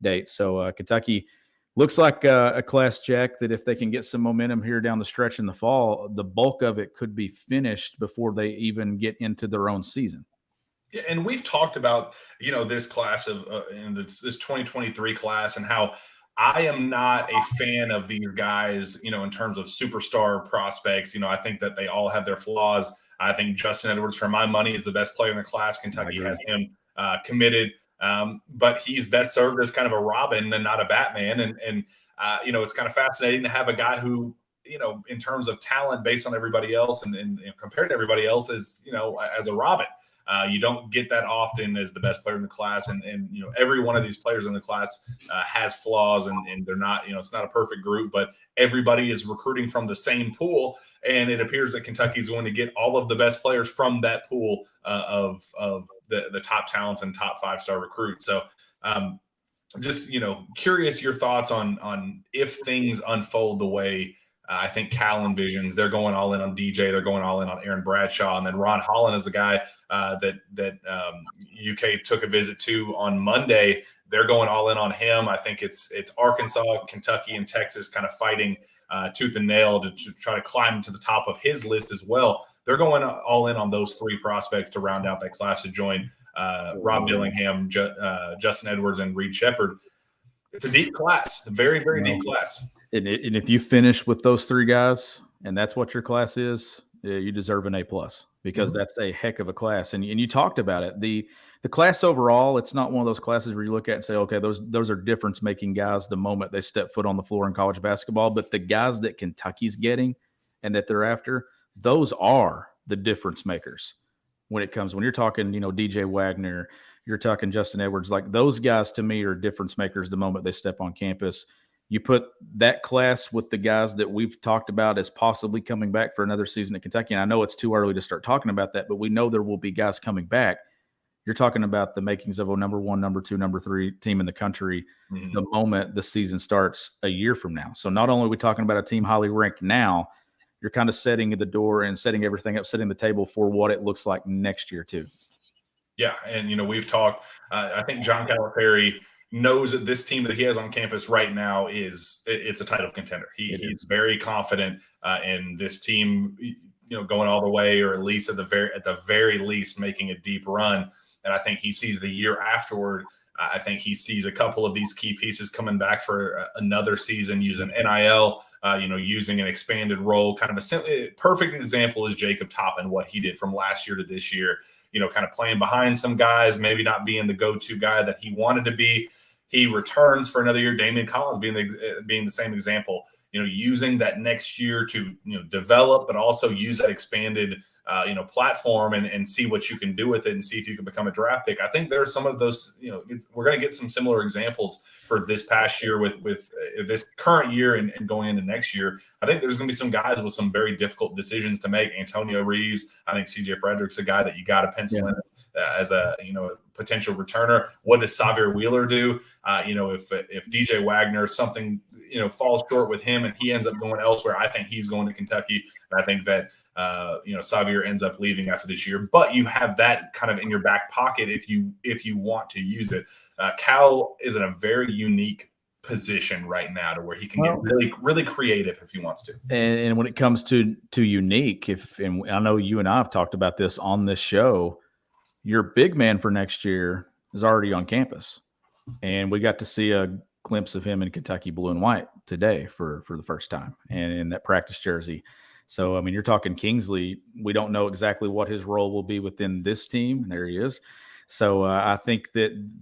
date. So Kentucky looks like a class, Jack, that if they can get some momentum here down the stretch in the fall, the bulk of it could be finished before they even get into their own season. Yeah, and we've talked about, this class of this 2023 class, and how I am not a fan of these guys, in terms of superstar prospects. I think that they all have their flaws. I think Justin Edwards, for my money, is the best player in the class. Kentucky has him committed, but he's best served as kind of a Robin and not a Batman. And it's kind of fascinating to have a guy who, in terms of talent, based on everybody else and compared to everybody else, is as a Robin. You don't get that often as the best player in the class, and every one of these players in the class has flaws, and they're not, it's not a perfect group, but everybody is recruiting from the same pool, and it appears that Kentucky is going to get all of the best players from that pool of the top talents and top 5-star recruits. So just curious your thoughts on if things unfold the way I think Cal envisions. They're going all in on DJ. They're going all in on Aaron Bradshaw, and then Ron Holland is a guy that UK took a visit to on Monday. They're going all in on him. I think it's Arkansas, Kentucky, and Texas kind of fighting tooth and nail to try to climb to the top of his list as well. They're going all in on those 3 prospects to round out that class to join Rob Dillingham, Justin Edwards, and Reed Shepard. It's a deep class, a very, very deep class. And if you finish with those 3 guys, and that's what your class is, you deserve an A+, because that's a heck of a class. And you talked about it. The class overall, it's not one of those classes where you look at and say, okay, those are difference-making guys the moment they step foot on the floor in college basketball. But the guys that Kentucky's getting and that they're after, those are the difference makers when you're talking, DJ Wagner, you're talking Justin Edwards. Like, those guys to me are difference makers the moment they step on campus. You put that class with the guys that we've talked about as possibly coming back for another season at Kentucky. And I know it's too early to start talking about that, but we know there will be guys coming back. You're talking about the makings of a number 1, number 2, number 3 team in the country the moment the season starts a year from now. So not only are we talking about a team highly ranked now, you're kind of setting the door and setting everything up, setting the table for what it looks like next year too. Yeah, and we've talked. I think John Calipari knows that this team that he has on campus right now it's a title contender. He's very confident in this team, going all the way, or at least at the very least making a deep run. And I think he sees the year afterward. I think he sees a couple of these key pieces coming back for another season using NIL. Using an expanded role. Kind of a perfect example is Jacob Toppin, what he did from last year to this year. Kind of playing behind some guys, maybe not being the go-to guy that he wanted to be. He returns for another year. Damian Collins being the same example. Using that next year to develop, but also use that expanded platform and see what you can do with it and see if you can become a draft pick. I think there are some of those. We're going to get some similar examples for this past year with this current year and going into next year. I think there's going to be some guys with some very difficult decisions to make. Antonio Reeves, I think CJ Frederick's a guy that you got to pencil in as a potential returner. What does Xavier Wheeler do? If DJ Wagner something falls short with him and he ends up going elsewhere, I think he's going to Kentucky. And I think that Xavier ends up leaving after this year, but you have that kind of in your back pocket if you want to use it. Cal is in a very unique position right now to where he can get really, really creative if he wants to. And when it comes to unique, and I know you and I have talked about this on this show, your big man for next year is already on campus, and we got to see a glimpse of him in Kentucky blue and white today for the first time, and in that practice jersey. So, I mean, you're talking Kingsley. We don't know exactly what his role will be within this team. And there he is. So I think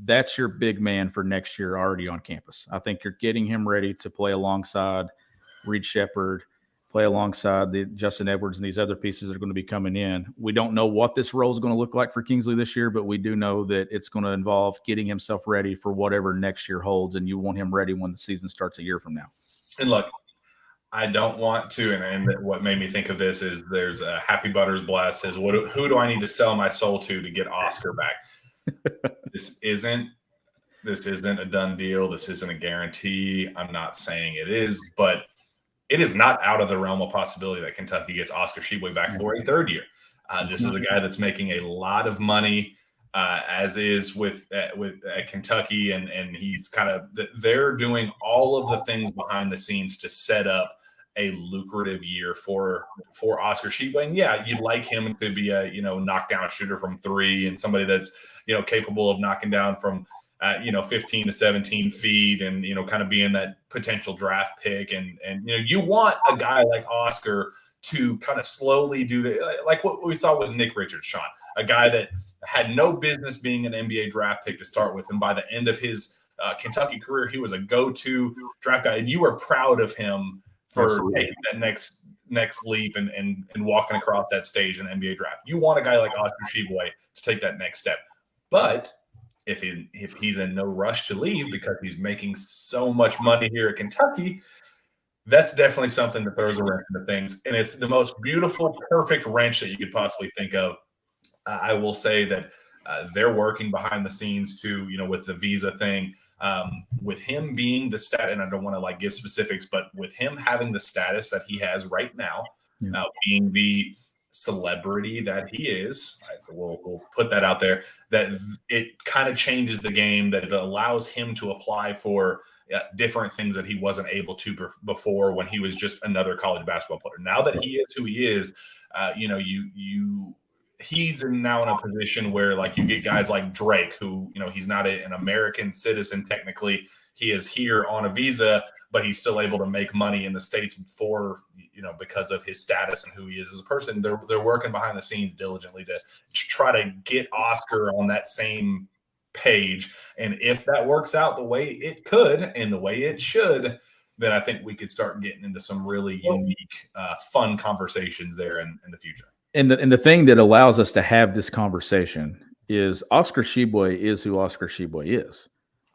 that's your big man for next year already on campus. I think you're getting him ready to play alongside Reed Shepard, play alongside the Justin Edwards and these other pieces that are going to be coming in. We don't know what this role is going to look like for Kingsley this year, but we do know that it's going to involve getting himself ready for whatever next year holds, and you want him ready when the season starts a year from now. And look, I don't want to, and what made me think of this is there's a Happy Butters Blast says, who do I need to sell my soul to get Oscar back? This isn't a done deal. This isn't a guarantee. I'm not saying it is, but it is not out of the realm of possibility that Kentucky gets Oscar Tshiebwe back for a third year. This is a guy that's making a lot of money, as is with Kentucky, and he's kind of they're doing all of the things behind the scenes to set up a lucrative year for Oscar Tshiebwe. And yeah, you'd like him to be a knockdown shooter from three and somebody that's capable of knocking down from at 15 to 17 feet and kind of being that potential draft pick, and you want a guy like Oscar to kind of slowly do like what we saw with Nick Richards, Sean, a guy that had no business being an NBA draft pick to start with, and by the end of his Kentucky career, he was a go-to draft guy, and you were proud of him for taking that next leap and walking across that stage in the NBA draft. You want a guy like Oscar Tshiebwe to take that next step, but if he's in no rush to leave because he's making so much money here at Kentucky, that's definitely something that throws a wrench into things. And it's the most beautiful, perfect wrench that you could possibly think of. I will say that they're working behind the scenes too, with the visa thing. With him being the stat, and I don't want to give specifics, but with him having the status that he has right now, being the celebrity that he is, we'll put that out there, that it kind of changes the game, that it allows him to apply for different things that he wasn't able to before when he was just another college basketball player. Now that he is who he is, he's now in a position where you get guys like Drake, who, he's not an American citizen. Technically, he is here on a visa, but he's still able to make money in the States because of his status and who he is as a person. They're working behind the scenes diligently to try to get Oscar on that same page. And if that works out the way it could and the way it should, then I think we could start getting into some really unique, fun conversations there in the future. And the thing that allows us to have this conversation is Oscar Tshiebwe is who Oscar Tshiebwe is.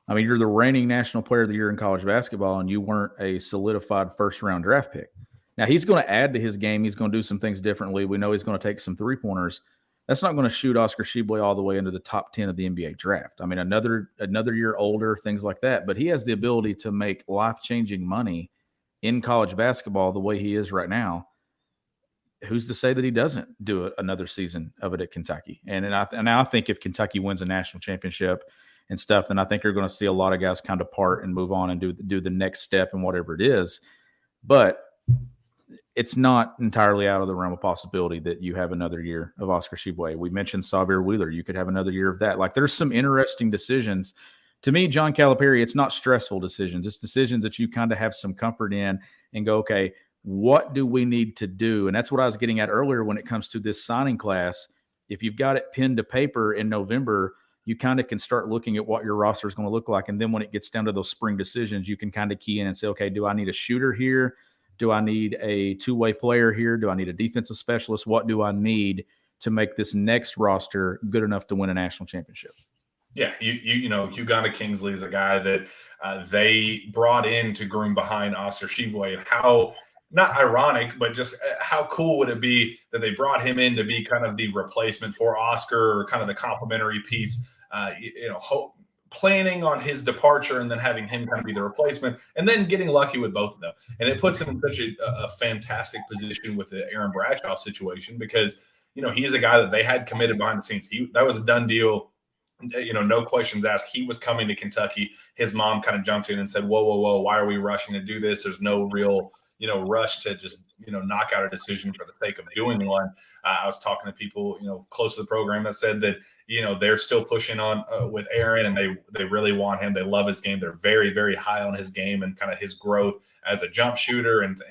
I mean, you're the reigning National Player of the Year in college basketball, and you weren't a solidified first-round draft pick. Now, he's going to add to his game. He's going to do some things differently. We know he's going to take some three-pointers. That's not going to shoot Oscar Tshiebwe all the way into the top 10 of the NBA draft. I mean, another year older, things like that. But he has the ability to make life-changing money in college basketball the way he is right now. Who's to say that he doesn't do another season of it at Kentucky? And I think if Kentucky wins a national championship and stuff, then I think you're going to see a lot of guys kind of part and move on and do the next step and whatever it is. But it's not entirely out of the realm of possibility that you have another year of Oscar Tshiebwe. We mentioned Xavier Wheeler. You could have another year of that. There's some interesting decisions. To me, John Calipari, it's not stressful decisions. It's decisions that you kind of have some comfort in and go, okay, what do we need to do? And that's what I was getting at earlier when it comes to this signing class. If you've got it pinned to paper in November, you kind of can start looking at what your roster is going to look like. And then when it gets down to those spring decisions, you can kind of key in and say, okay, do I need a shooter here? Do I need a two-way player here? Do I need a defensive specialist? What do I need to make this next roster good enough to win a national championship? Yeah, Uganda Kingsley is a guy that they brought in to groom behind Oscar Tshiebwe, and how not ironic, but just how cool would it be that they brought him in to be kind of the replacement for Oscar, or kind of the complementary piece, planning on his departure and then having him kind of be the replacement, and then getting lucky with both of them. And it puts him in such a fantastic position with the Aaron Bradshaw situation, because, he's a guy that they had committed behind the scenes. That was a done deal. No questions asked. He was coming to Kentucky. His mom kind of jumped in and said, whoa, why are we rushing to do this? There's no real rush to just, knock out a decision for the sake of doing one. I was talking to people, close to the program that said that, they're still pushing on with Aaron, and they really want him. They love his game. They're very, very high on his game and kind of his growth as a jump shooter, and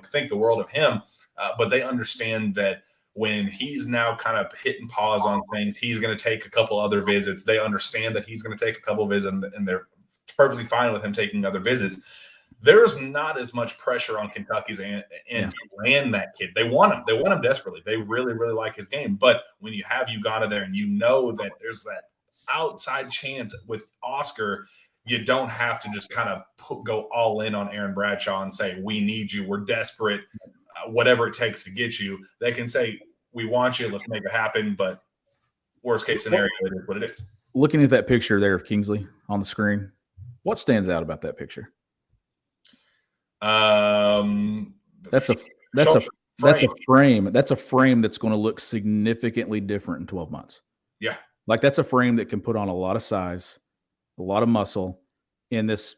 think the world of him. But they understand that when he's now kind of hitting pause on things, he's going to take a couple other visits. They understand that he's going to take a couple visits, and they're perfectly fine with him taking other visits. There's not as much pressure on Kentucky's end to land that kid. They want him. They want him desperately. They really, really like his game. But when you have Uganda there, and that there's that outside chance with Oscar, you don't have to just kind of go all in on Aaron Bradshaw and say, we need you, we're desperate, whatever it takes to get you. They can say, we want you, let's make it happen. But worst case scenario, it is what it is. Looking at that picture there of Kingsley on the screen, what stands out about that picture? That's a frame. That's a frame that's going to look significantly different in 12 months. Yeah. That's a frame that can put on a lot of size, a lot of muscle in this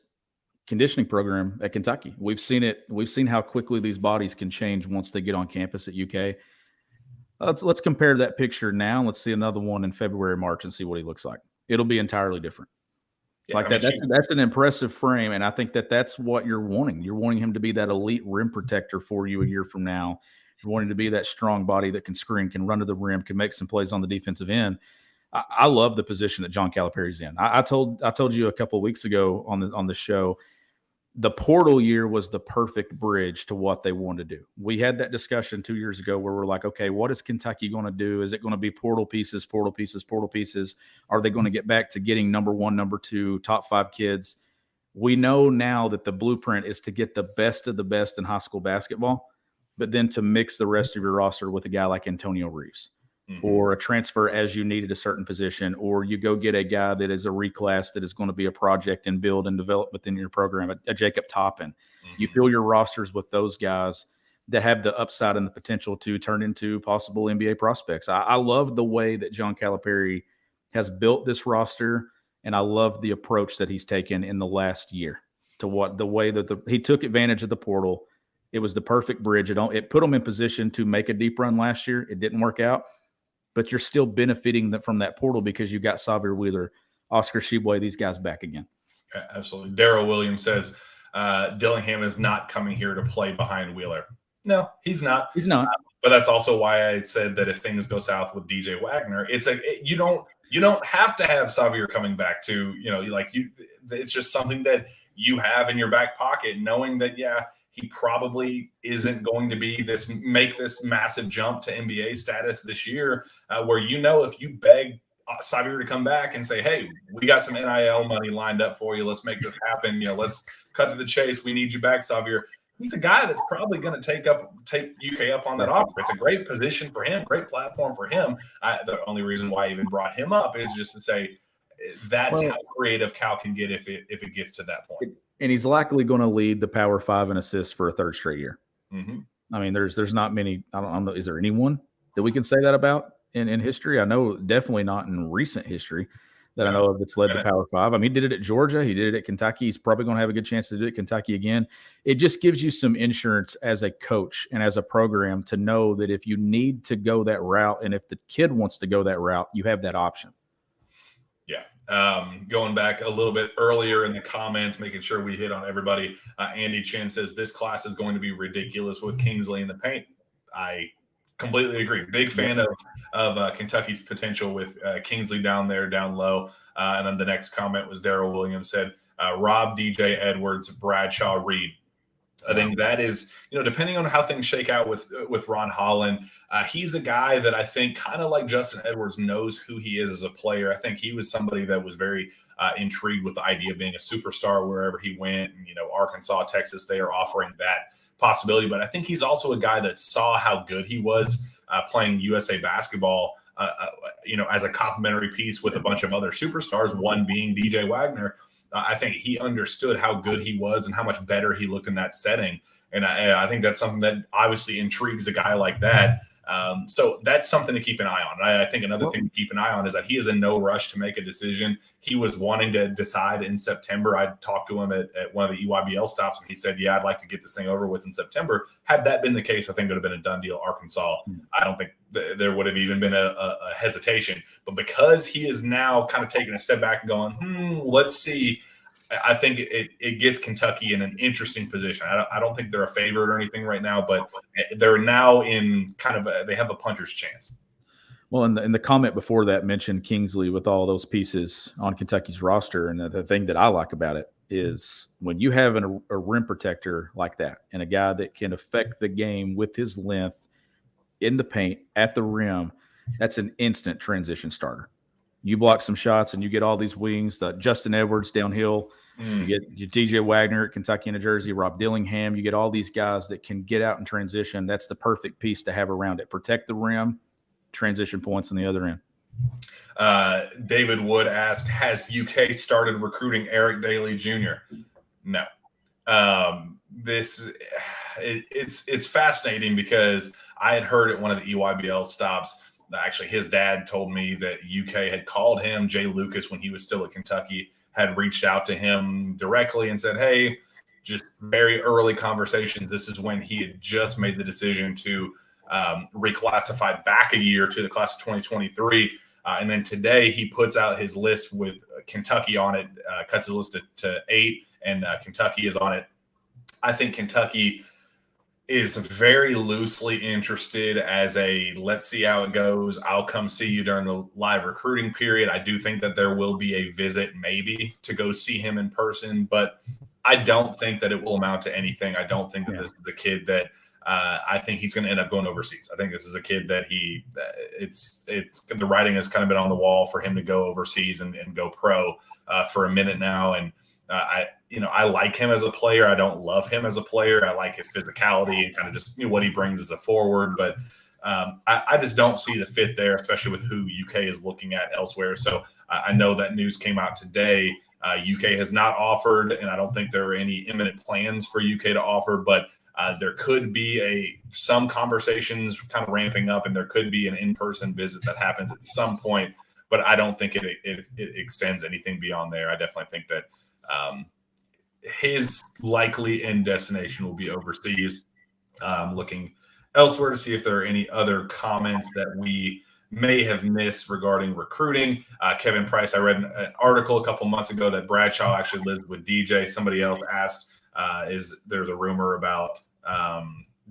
conditioning program at Kentucky. We've seen it. We've seen how quickly these bodies can change once they get on campus at UK. Let's compare that picture now. Let's see another one in February, March, and see what he looks like. It'll be entirely different. Yeah, Like that's an impressive frame, and I think that's what you're wanting. You're wanting him to be that elite rim protector for you a year from now. You're wanting to be that strong body that can screen, can run to the rim, can make some plays on the defensive end. I love the position that John Calipari's in. I told you a couple of weeks ago on the show, the portal year was the perfect bridge to what they wanted to do. We had that discussion 2 years ago where we're like, okay, what is Kentucky going to do? Is it going to be portal pieces, portal pieces, portal pieces? Are they going to get back to getting number one, number two, top 5 kids? We know now that the blueprint is to get the best of the best in high school basketball, but then to mix the rest of your roster with a guy like Antonio Reeves. Or a transfer as you needed a certain position, or you go get a guy that is a reclass that is going to be a project and build and develop within your program, a Jacob Toppin. You fill your rosters with those guys that have the upside and the potential to turn into possible NBA prospects. I love the way that John Calipari has built this roster, and I love the approach that he's taken in the last year to the way that he took advantage of the portal. It was the perfect bridge. It put him in position to make a deep run last year. It didn't work out, but you're still benefiting from that portal because you got Xavier Wheeler, Oscar Tshiebwe, these guys back again. Yeah, absolutely. Daryl Williams says Dillingham is not coming here to play behind Wheeler. No, he's not. He's not. But that's also why I said that if things go south with DJ Wagner, you don't have to have Xavier coming back to, it's just something that you have in your back pocket, knowing that, he probably isn't going to make this massive jump to NBA status this year, where if you beg Xavier to come back and say, hey, we got some NIL money lined up for you, let's make this happen, let's cut to the chase, we need you back, Xavier. He's a guy that's probably going to take UK up on that offer. It's a great position for him, great platform for him. The only reason why I even brought him up is just to say that's how creative Cal can get if it gets to that point. And he's likely going to lead the Power 5 in assists for a third straight year. Mm-hmm. I mean, there's not many. I don't know. Is there anyone that we can say that about in history? I know definitely not in recent history that I know of that's led the Power 5. I mean, he did it at Georgia. He did it at Kentucky. He's probably going to have a good chance to do it at Kentucky again. It just gives you some insurance as a coach and as a program to know that if you need to go that route and if the kid wants to go that route, you have that option. Yeah. Going back a little bit earlier in the comments, making sure we hit on everybody. Andy Chin says this class is going to be ridiculous with Kingsley in the paint. I completely agree. Big fan of Kentucky's potential with Kingsley down there, down low. And then the next comment was Daryl Williams said, Rob, DJ, Edwards, Bradshaw, Reed. I think that is, depending on how things shake out with Ron Holland, he's a guy that I think kind of like Justin Edwards knows who he is as a player. I think he was somebody that was very intrigued with the idea of being a superstar wherever he went. And, Arkansas, Texas, they are offering that possibility. But I think he's also a guy that saw how good he was playing USA basketball, as a complementary piece with a bunch of other superstars, one being DJ Wagner. I think he understood how good he was and how much better he looked in that setting. And I think that's something that obviously intrigues a guy like that. So that's something to keep an eye on. I think another thing to keep an eye on is that he is in no rush to make a decision. He was wanting to decide in September. I talked to him at one of the EYBL stops, and he said, I'd like to get this thing over with in September. Had that been the case, I think it would have been a done deal. Arkansas, I don't think there would have even been a hesitation. But because he is now kind of taking a step back and going, let's see, I think it gets Kentucky in an interesting position. I don't think they're a favorite or anything right now, but they're now in kind of they have a puncher's chance. Well, and the comment before that mentioned Kingsley with all those pieces on Kentucky's roster. And the thing that I like about it is when you have a rim protector like that and a guy that can affect the game with his length in the paint at the rim, that's an instant transition starter. You block some shots and you get all these wings, the Justin Edwards downhill. You get your DJ Wagner at Kentucky and New Jersey, Rob Dillingham. You get all these guys that can get out and transition. That's the perfect piece to have around it. Protect the rim, transition points on the other end. David Wood asked, has UK started recruiting Eric Daly Jr.? No. It's fascinating because I had heard at one of the EYBL stops, actually his dad told me that UK had called him. Jay Lucas, when he was still at Kentucky, had reached out to him directly and said, hey, just very early conversations. This is when he had just made the decision to reclassify back a year to the class of 2023. And then today he puts out his list with Kentucky on it, cuts his list to 8, and Kentucky is on it. I think Kentucky is very loosely interested as a let's see how it goes. I'll come see you during the live recruiting period. I do think that there will be a visit maybe to go see him in person, but I don't think that it will amount to anything. I don't think that this is a kid that I think he's going to end up going overseas. I think this is a kid that it's the writing has kind of been on the wall for him to go overseas and go pro for a minute now. And I like him as a player. I don't love him as a player. I like his physicality and kind of just what he brings as a forward. But I just don't see the fit there, especially with who UK is looking at elsewhere. So I know that news came out today. UK has not offered, and I don't think there are any imminent plans for UK to offer, but there could be some conversations kind of ramping up, and there could be an in-person visit that happens at some point, but I don't think it extends anything beyond there. I definitely think that his likely end destination will be overseas. Looking elsewhere to see if there are any other comments that we may have missed regarding recruiting. Kevin Price, I read an article a couple months ago that Bradshaw actually lived with DJ. Somebody else asked, there's a rumor about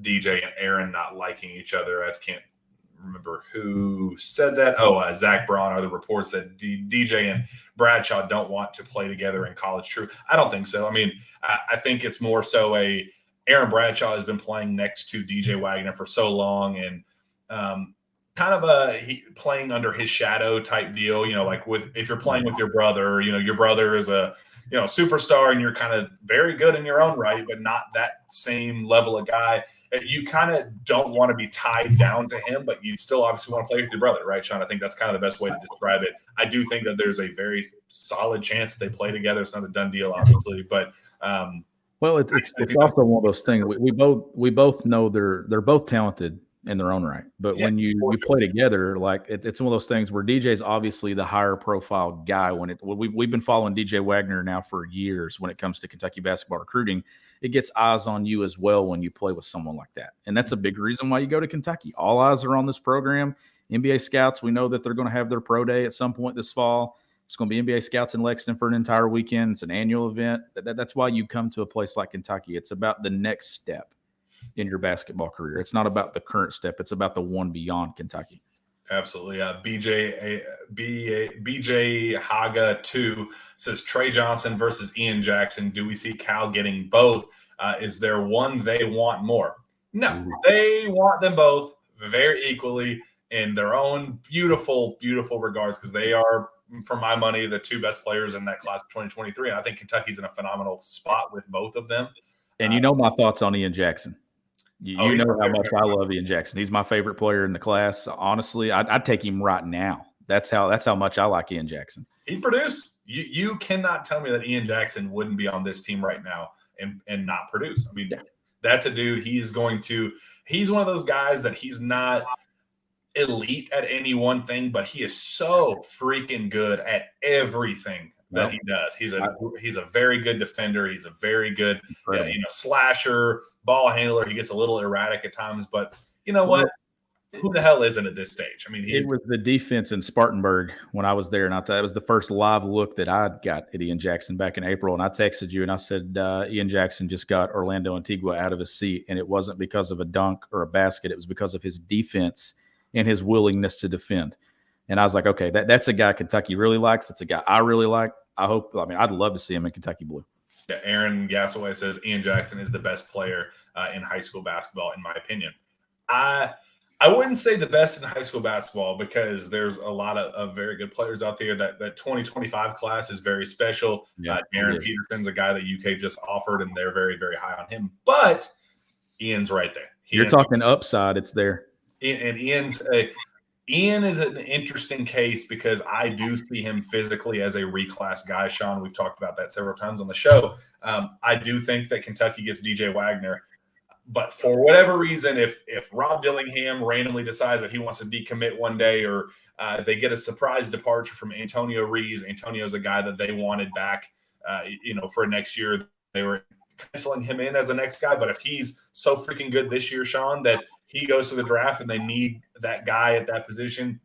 DJ and Aaron not liking each other. I can't remember who said that. Zach Braun are the reports that DJ and Bradshaw don't want to play together in college. True. I don't think so. I mean, I think it's more so Aaron Bradshaw has been playing next to DJ Wagner for so long, and kind of playing under his shadow type deal, like if you're playing with your brother, your brother is a, superstar and you're kind of very good in your own right, but not that same level of guy. You kind of don't want to be tied down to him, but you still obviously want to play with your brother, right, Sean? I think that's kind of the best way to describe it. I do think that there's a very solid chance that they play together. It's not a done deal, obviously, but well, it's also one of those things. We both know they're both talented in their own right, but when you play together, like it's one of those things where DJ's obviously the higher profile guy. We've been following DJ Wagner now for years when it comes to Kentucky basketball recruiting. It gets eyes on you as well when you play with someone like that, and that's a big reason why you go to Kentucky. All eyes are on this program. NBA scouts, we know that they're going to have their pro day at some point this fall. It's going to be NBA scouts in Lexington for an entire weekend. It's an annual event. That's why you come to a place like Kentucky. It's about the next step in your basketball career. It's not about the current step. It's about the one beyond Kentucky. Absolutely. BJ Haga 2 says Trey Johnson versus Ian Jackson. Do we see Cal getting both? Is there one they want more? No, they want them both very equally in their own beautiful, beautiful regards, because they are, for my money, the two best players in that class of 2023. And I think Kentucky's in a phenomenal spot with both of them. And my thoughts on Ian Jackson. You know how much I love Ian Jackson. He's my favorite player in the class. Honestly, I'd take him right now. That's how much I like Ian Jackson. He produced. You cannot tell me that Ian Jackson wouldn't be on this team right now and not produce. I mean, that's a dude. He's one of those guys that he's not elite at any one thing, but he is so freaking good at everything that he does. He's a very good defender. He's a very good slasher, ball handler. He gets a little erratic at times, but you know what? Who the hell isn't at this stage? I mean, it was the defense in Spartanburg when I was there, and that was the first live look that I got at Ian Jackson back in April. And I texted you and I said, Ian Jackson just got Orlando Antigua out of his seat, and it wasn't because of a dunk or a basket. It was because of his defense and his willingness to defend. And I was like, okay, that's a guy Kentucky really likes. It's a guy I really like. I'd love to see him in Kentucky blue. Yeah, Aaron Gasaway says Ian Jackson is the best player in high school basketball, in my opinion. I wouldn't say the best in high school basketball, because there's a lot of very good players out there. That 2025 class is very special. Yeah, Aaron Peterson's a guy that UK just offered, and they're very, very high on him. But Ian's right there. You're talking upside. It's there. And Ian is an interesting case, because I do see him physically as a reclass guy. Sean, we've talked about that several times on the show. I do think that Kentucky gets DJ Wagner. But for whatever reason, if Rob Dillingham randomly decides that he wants to decommit one day, or they get a surprise departure from Antonio Reeves, Antonio's a guy that they wanted back, for next year. They were penciling him in as the next guy. But if he's so freaking good this year, Sean, that he goes to the draft and they need that guy at that position,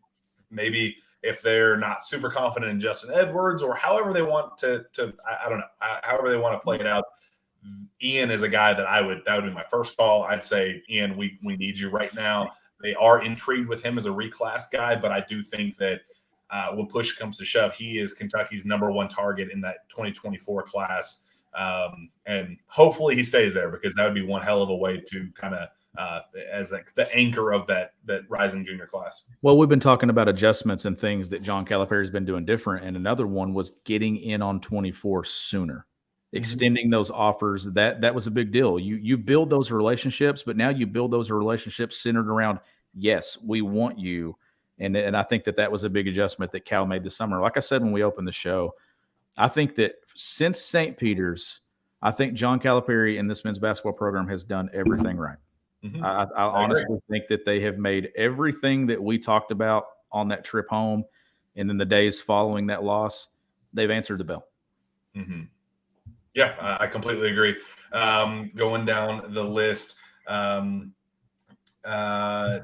maybe if they're not super confident in Justin Edwards or however they want to I don't know, however they want to play it out. Ian is a guy that would be my first call. I'd say, Ian, we need you right now. They are intrigued with him as a reclass guy, but I do think that when push comes to shove, he is Kentucky's #1 target in that 2024 class. And hopefully he stays there, because that would be one hell of a way to kind of as like the anchor of that rising junior class. Well, we've been talking about adjustments and things that John Calipari's been doing different, and another one was getting in on 24 sooner, extending those offers. That was a big deal. You build those relationships, but now you build those relationships centered around, yes, we want you, and I think that was a big adjustment that Cal made this summer. Like I said when we opened the show, I think that since St. Peter's, I think John Calipari and this men's basketball program has done everything right. I honestly think that they have made everything that we talked about on that trip home and then the days following that loss, they've answered the bell. Yeah, I completely agree. Going down the list,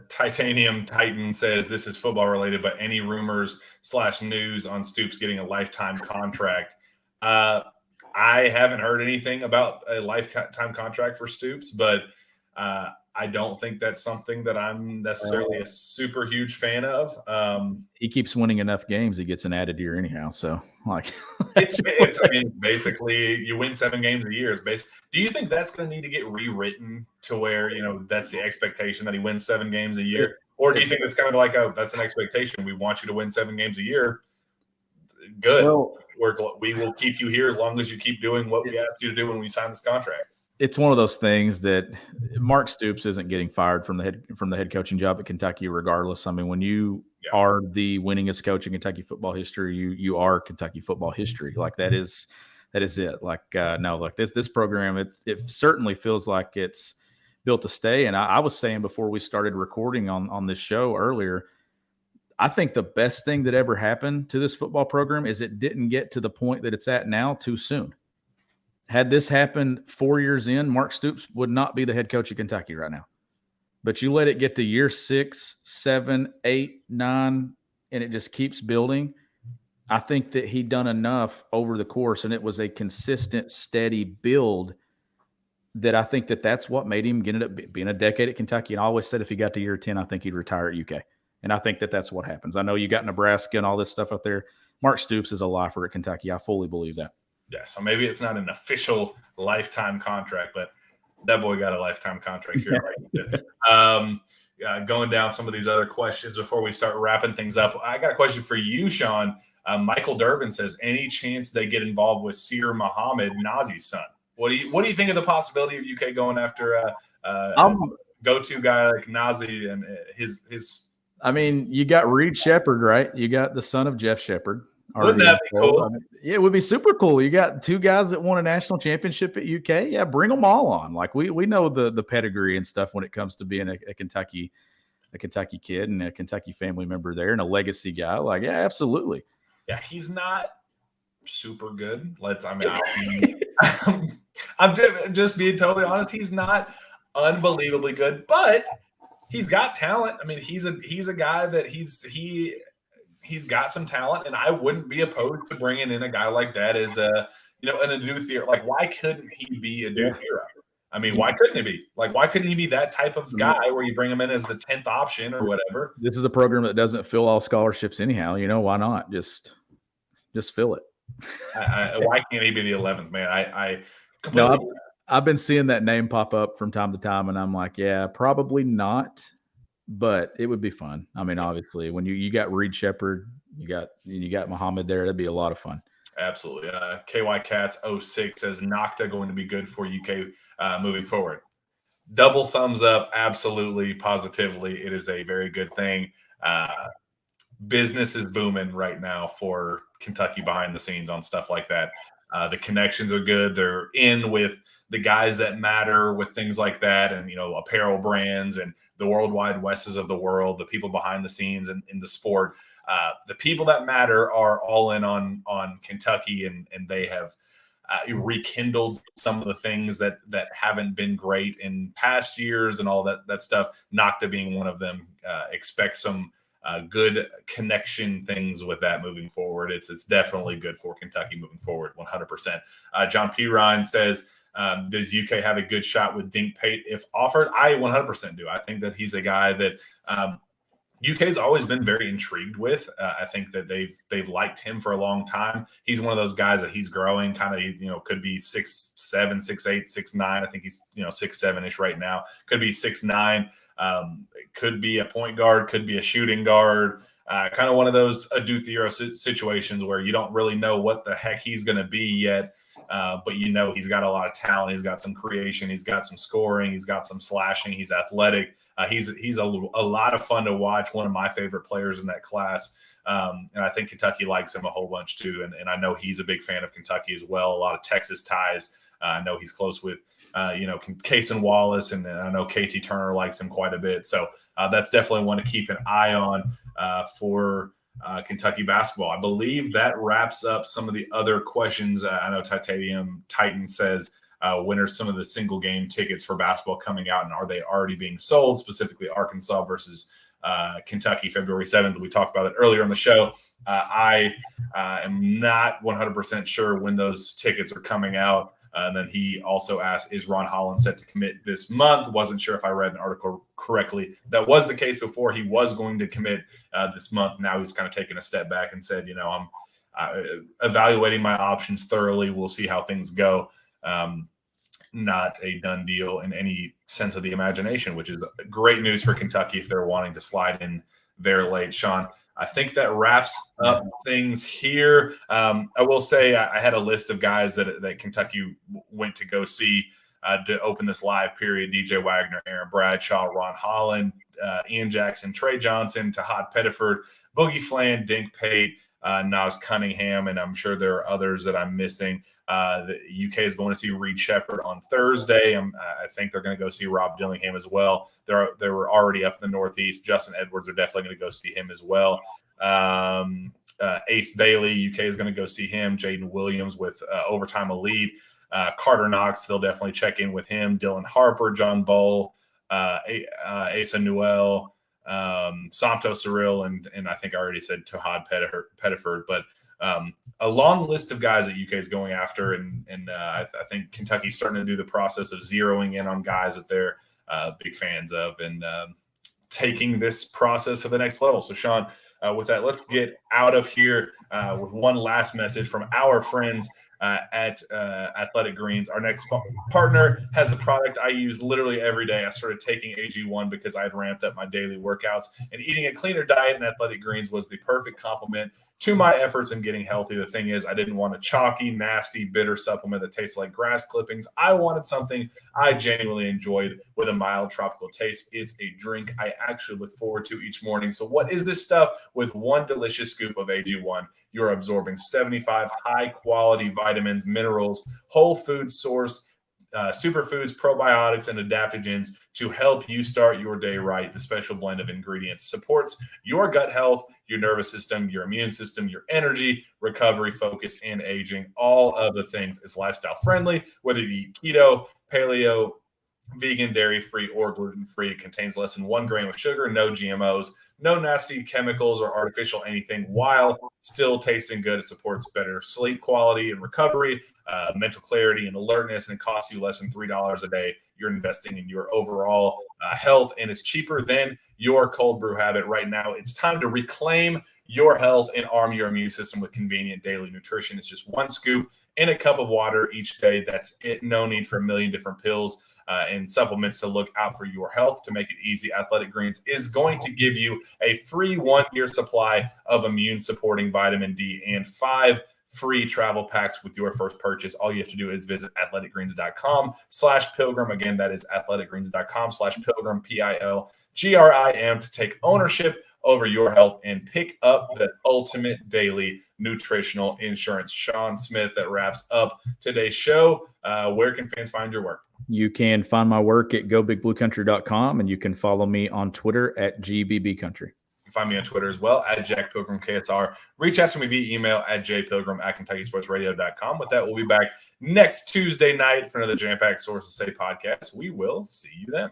Titanium Titan says, this is football related, but any rumors / news on Stoops getting a lifetime contract? I haven't heard anything about a lifetime contract for Stoops, but I don't think that's something that I'm necessarily a super huge fan of. He keeps winning enough games, he gets an added year anyhow. So, like, it's I mean, basically, you win 7 games a year. Do you think that's going to need to get rewritten to where, that's the expectation that he wins 7 games a year? Or do you think it's kind of like, oh, that's an expectation. We want you to win 7 games a year. Good. Well, we will keep you here as long as you keep doing what we asked you to do when we signed this contract. It's one of those things that Mark Stoops isn't getting fired from the head coaching job at Kentucky regardless. I mean, when you are the winningest coach in Kentucky football history, you are Kentucky football history. Like that is it. Like no, like this program, it certainly feels like it's built to stay. And I was saying before we started recording on this show earlier, I think the best thing that ever happened to this football program is it didn't get to the point that it's at now too soon. Had this happened 4 years in, Mark Stoops would not be the head coach of Kentucky right now. But you let it get to year 6, 7, 8, 9, and it just keeps building. I think that he'd done enough over the course, and it was a consistent, steady build that I think that's what made him end up being a decade at Kentucky. And I always said if he got to year 10, I think he'd retire at UK. And I think that's what happens. I know you got Nebraska and all this stuff out there. Mark Stoops is a lifer at Kentucky. I fully believe that. Yeah, so maybe it's not an official lifetime contract, but that boy got a lifetime contract here. Right? Going down some of these other questions before we start wrapping things up. I got a question for you, Sean. Michael Durbin says, any chance they get involved with Seer Muhammad, Nazi's son? What do you think of the possibility of UK going after a go-to guy like Nazi and his? I mean, you got Reed Shepherd, right? You got the son of Jeff Shepherd. Wouldn't that be cool? I mean, yeah, it would be super cool. You got 2 guys that won a national championship at UK. Yeah, bring them all on. Like we know the pedigree and stuff when it comes to being a Kentucky kid and a Kentucky family member there and a legacy guy. Like, yeah, absolutely. Yeah, he's not super good. I'm just being totally honest. He's not unbelievably good, but he's got talent. I mean, he's a guy that he's got some talent, and I wouldn't be opposed to bringing in a guy like that as an Adu hero. Like, why couldn't he be a Adu hero? I mean, why couldn't he be? Like, why couldn't he be that type of guy where you bring him in as the 10th option or whatever? This is a program that doesn't fill all scholarships anyhow. Why not? Just fill it. Why can't he be the 11th man? I've been seeing that name pop up from time to time, and I'm like, yeah, probably not. But it would be fun. I mean, obviously, when you got Reed Shepherd, you got Muhammad there, that'd be a lot of fun. Absolutely. KY Cats 06 says Nocta going to be good for UK moving forward. Double thumbs up. Absolutely, positively. It is a very good thing. Business is booming right now for Kentucky behind the scenes on stuff like that. The connections are good. They're in with the guys that matter with things like that, and apparel brands and the worldwide Wesses of the world, the people behind the scenes in the sport. The people that matter are all in on Kentucky, and they have rekindled some of the things that haven't been great in past years and all that stuff. Nocta being one of them. Expect some good connection things with that moving forward. It's definitely good for Kentucky moving forward, 100%. John P. Ryan says, does UK have a good shot with Dink Pate if offered? I 100% do. I think that he's a guy that UK's always been very intrigued with. I think that they've liked him for a long time. He's one of those guys that he's growing, kind of, could be 6'7", 6'8", 6'9". I think he's 6'7" right now. Could be 6'9". Could be a point guard, could be a shooting guard. Kind of one of those Adu Theoro situations where you don't really know what the heck he's going to be yet. But he's got a lot of talent. He's got some creation. He's got some scoring. He's got some slashing. He's athletic. He's a lot of fun to watch. One of my favorite players in that class. And I think Kentucky likes him a whole bunch too. And I know he's a big fan of Kentucky as well. A lot of Texas ties. I know he's close with, Cason Wallace, and then I know KT Turner likes him quite a bit. So that's definitely one to keep an eye on for Kentucky basketball. I believe that wraps up some of the other questions. I know Titanium Titan says, when are some of the single game tickets for basketball coming out, and are they already being sold, specifically Arkansas versus Kentucky, February 7th? We talked about it earlier on the show. I am not 100% sure when those tickets are coming out. And then he also asked, is Ron Holland set to commit this month? Wasn't sure if I read an article correctly. That was the case before. He was going to commit this month. Now he's kind of taken a step back and said, I'm evaluating my options thoroughly. We'll see how things go. Not a done deal in any sense of the imagination, which is great news for Kentucky if they're wanting to slide in there late. Sean, I think that wraps up things here. I will say I had a list of guys that Kentucky went to go see to open this live period: DJ Wagner, Aaron Bradshaw, Ron Holland, Ian Jackson, Trey Johnson, Tahad Pettiford, Boogie Flan, Dink Pate, Nas Cunningham, and I'm sure there are others that I'm missing. The UK is going to see Reed Shepherd on Thursday. I think they're going to go see Rob Dillingham as well. They were already up in the Northeast. Justin Edwards are definitely going to go see him as well. Ace Bailey, UK is going to go see him. Jaden Williams with Overtime Elite. Carter Knox, they'll definitely check in with him. Dylan Harper, John Bull, Asa Newell, Santo Cyril, and I think I already said Tahad Pettiford, but a long list of guys that UK is going after, and I think Kentucky's starting to do the process of zeroing in on guys that they're big fans of and taking this process to the next level. So, Sean, with that, let's get out of here with one last message from our friends at Athletic Greens. Our next partner has a product I use literally every day. I started taking AG1 because I had ramped up my daily workouts, and eating a cleaner diet in Athletic Greens was the perfect complement to my efforts in getting healthy. The thing is, I didn't want a chalky, nasty, bitter supplement that tastes like grass clippings. I wanted something I genuinely enjoyed with a mild tropical taste. It's a drink I actually look forward to each morning. So what is this stuff? With one delicious scoop of AG1, you're absorbing 75 high-quality vitamins, minerals, whole food sourced, superfoods, probiotics, and adaptogens to help you start your day right. The special blend of ingredients supports your gut health, your nervous system, your immune system, your energy, recovery, focus, and aging. All of the things. It's lifestyle friendly, whether you eat keto, paleo, vegan, dairy-free, or gluten-free. It contains less than 1 gram of sugar, no GMOs, no nasty chemicals or artificial anything, while still tasting good. It supports better sleep quality and recovery, mental clarity and alertness, and it costs you less than $3 a day. You're investing in your overall health, and it's cheaper than your cold brew habit right now. It's time to reclaim your health and arm your immune system with convenient daily nutrition. It's just 1 scoop in a cup of water each day. That's it. No need for a million different pills and supplements to look out for your health. To make it easy, Athletic Greens is going to give you a free 1-year supply of immune supporting vitamin D and 5 free travel packs with your first purchase. All you have to do is visit athleticgreens.com/pilgrim. Again, that is athleticgreens.com/pilgrim, PILGRIM, to take ownership over your health and pick up the ultimate daily nutritional insurance. Sean Smith, that wraps up today's show. Where can fans find your work? You can find my work at gobigbluecountry.com, and you can follow me on Twitter at GBBCountry. You can find me on Twitter as well at Jack Pilgrim KSR. Reach out to me via email at jpilgrim@KentuckySportsRadio.com. With that, we'll be back next Tuesday night for another jam-packed Sources Say podcast. We will see you then.